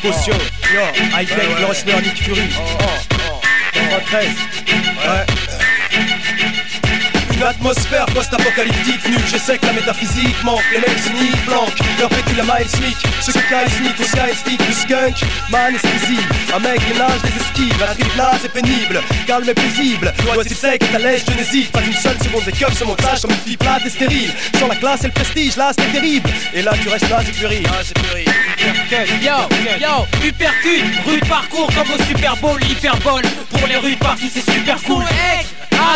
Speaker 2: Caution, High-Tech, le Rushmer, Nick Fury. 93. Ouais. Une atmosphère post-apocalyptique nulle, je sais que la métaphysique manque, les mêmes cyniques planquent, leur pétule la Miles Smic, ce que charismique au sky stick, le skunk, man anesthésie, un mec ménage des esquives, la triplage est pénible, calme et paisible, voici sec et ta lèche, je n'hésite, pas une seule seconde des keufs sur mon tâche comme une fille plate et stérile, sans la classe et le prestige, là c'est terrible, et là tu restes là, c'est plus rire.
Speaker 18: Yo, Hypercut, rue de parcours comme au Super Bowl, hyperbole, pour les rues partout c'est super cool,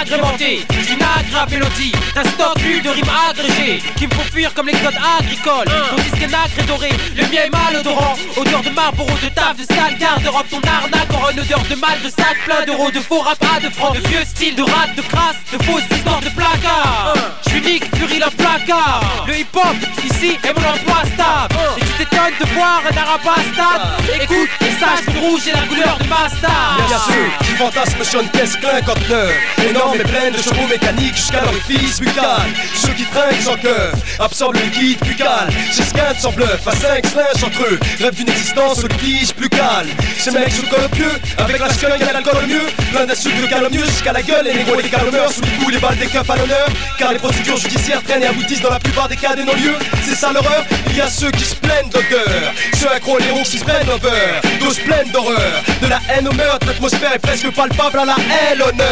Speaker 18: agrémenté d'une agréable mélodie, d'un stock nul de rimes agrégées qui me font fuir comme les codes agricoles. Ton disque est nacre et doré, le mien est malodorant, odeur de Marlboro, de taf, de sale garde-robe. Ton arnaque aura une odeur de mal, de sac plein d'euros, de faux rap à 2 francs, de vieux style, de rap, de crasse, de fausses histoires de placard. J'suis Nick Fury le placard. Le hip-hop ici est mon emploi stable. Et tu t'étonnes de voir un arabe à stade. Écoute, et sache que le rouge est la couleur de ma star.
Speaker 2: Bien sûr, qui fantasme Sean Caisse clinquanteneur, énorme et pleine de chevaux mécaniques jusqu'à l'orifice buccal. Ceux qui trinquent sans cœur absorbent le liquide buccal. J'esquinte sans bluff, à 5 slings entre eux, rêve d'une existence au litige plus calme. Ces mecs sont colloquieux, avec la skunk et l'alcool au mieux, plein d'insultes de calomnieux jusqu'à la gueule, les négros et les calomeurs, sous les coups les balles des keufs à l'honneur. Car les procédures judiciaires traînent et aboutissent dans la plupart des cas des non-lieux. C'est ça l'horreur, il y a ceux qui se plaignent d'odeur, ceux accros les héros qui se prennent over, doses pleines d'horreur, de la haine au meurtre, l'atmosphère est presque palpable à la haine l'honneur.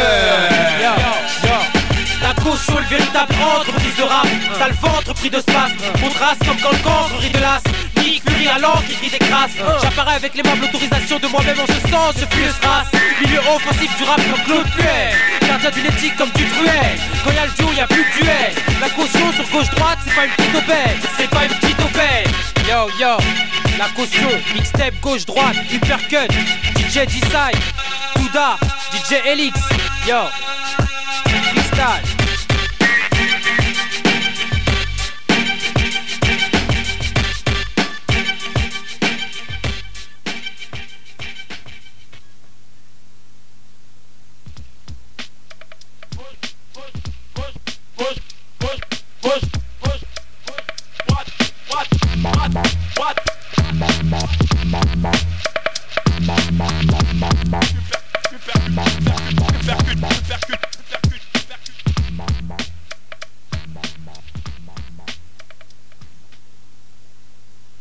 Speaker 18: La caution, le véritable entreprise de rap. T'as le ventre pris de spasme, on trace comme quand le cancre rit de l'as. Nick Fury à l'encre, il crie des crasses. J'apparais avec l'aimable autorisation de moi-même en ce sens, ce fut race. Milieu offensif du rap comme Claude Puel, gardien d'une éthique comme du Truel. Quand y'a le duo, y'a plus de duel. La caution sur gauche-droite, c'est pas une petite aubaine, c'est pas une petite aubaine. Yo, la caution, mixtape gauche-droite, Hypercut, DJ D-Side, Touda, DJ Elix. Yo, freestyle.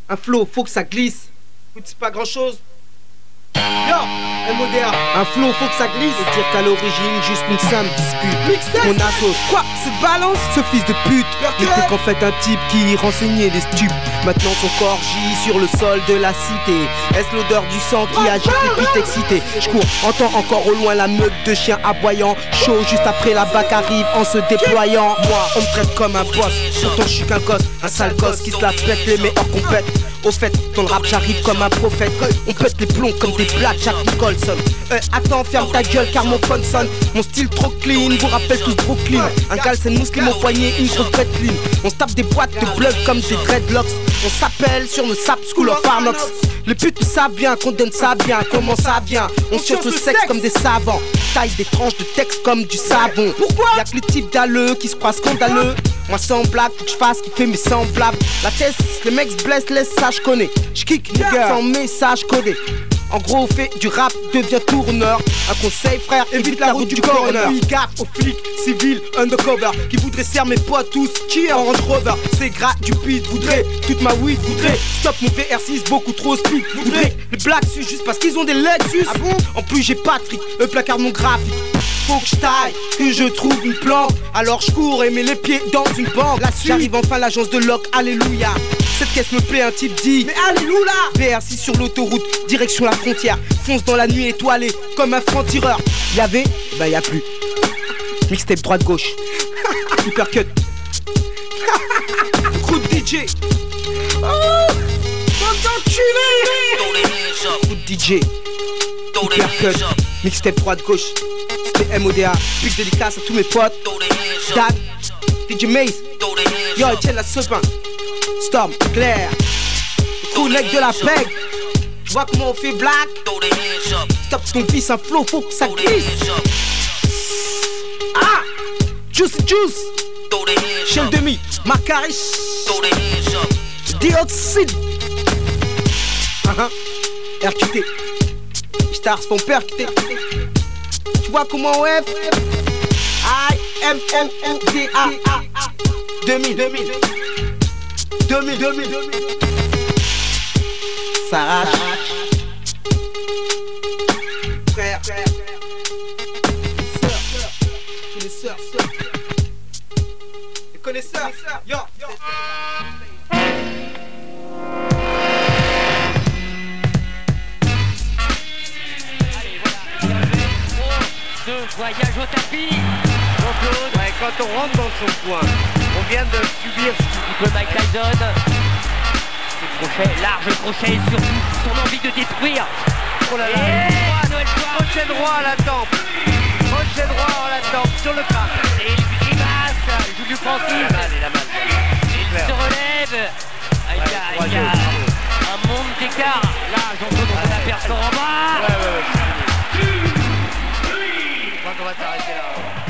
Speaker 16: Un flow, faut que ça glisse. Écoute, c'est pas grand chose. Yo!
Speaker 7: MODA, un flow faut que ça glisse. Et dire qu'à l'origine juste une simple dispute. Mon assos, quoi, cette balance, ce fils de pute n'était qu'en fait un type qui renseignait les stupes. Maintenant son corps gît sur le sol de la cité. Est-ce l'odeur du sang qui agite les putes excités? Je cours, entends encore au loin la meute de chiens aboyants. Chaud juste après la bac arrive en se déployant. Moi on me traite comme un boss, pourtant je suis qu'un gosse. Un sale gosse qui se la pète, les meilleurs compètent. Au fait, dans le rap j'arrive comme un prophète. On pète les plombs comme des blagues, Jack Nicholson. Attends, ferme ta gueule car mon phone sonne. Mon style trop clean, vous rappelle tous Brooklyn. Un gal c'est musulman au poignet, une grosse bête clean. On se tape des boîtes de bluff comme des dreadlocks. On s'appelle sur nos saps School of Arnox. Les putes savent bien qu'on donne ça bien, comment ça vient. On cherche le sexe comme des savants. Taille des tranches de texte comme du savon. Pourquoi y'a que le type d'alleux qui se croit scandaleux. Moi sans blague, faut que je fasse kiffer mes semblables. La test, les mecs se blessent, laisse ça j'connais. J'kick sans message codé. En gros, fais du rap, deviens tourneur. Un conseil, frère, évite la route du coroner. Oui, gaffe aux flics, civils, undercover qui voudraient serrer mes potes tous, qui est en Range Rover. C'est gratuit, voudrait toute ma weed, voudrait stop mon VR6, beaucoup trop speed. Voudrait les blagues suent juste parce qu'ils ont des Lexus. Ah bon? En plus, j'ai Patrick, le placard mon graphique. Faut que je taille, que je trouve une plante. Alors je cours et mets les pieds dans une banque. La suite, j'arrive enfin à l'agence de Loc, alléluia. Cette caisse me plaît, un type dit mais alléluia. VR6 sur l'autoroute, direction la frontière. Fonce dans la nuit étoilée, comme un franc-tireur. Y'avait, bah y'a plus. Mixtape droite-gauche. Hypercut. Coup de DJ. Oh, coup de DJ. Hypercut. Mixtape droite-gauche. C'était MODA. Big dédicace à tous mes potes. Dan, DJ Maze. Yo, Etienne la Sopin. Storm, Claire. Coup mec de la peg. Tu vois comment on fait black. Stop ton fils, un flow, faut que ça glisse. Ah, Juicy Juice. Shell demi, Macaris. Dioxyde. RQT. Stars font percuter. Tu vois comment on est. I-M-O-O-D-A 2000 ça arrache. Frère, sœur, les connaisseurs, yo.
Speaker 1: Voyage au tapis. Jean-Claude. Ouais, quand on rentre dans son coin, on vient de subir ce petit peu Mike Tyson. Ses crochets, large crochet et surtout son envie de détruire. Oh là là. Crochet droit à la tempe. Crochet droit à la tempe sur le crâne. Et il grimace, il joue du Francis. Il a mal. Il se relève. Il y a un monde d'écart. Là, Jean-Claude, on peut l'apercevoir en bas.
Speaker 18: Ouais.
Speaker 1: Je crois qu'on va s'arrêter là.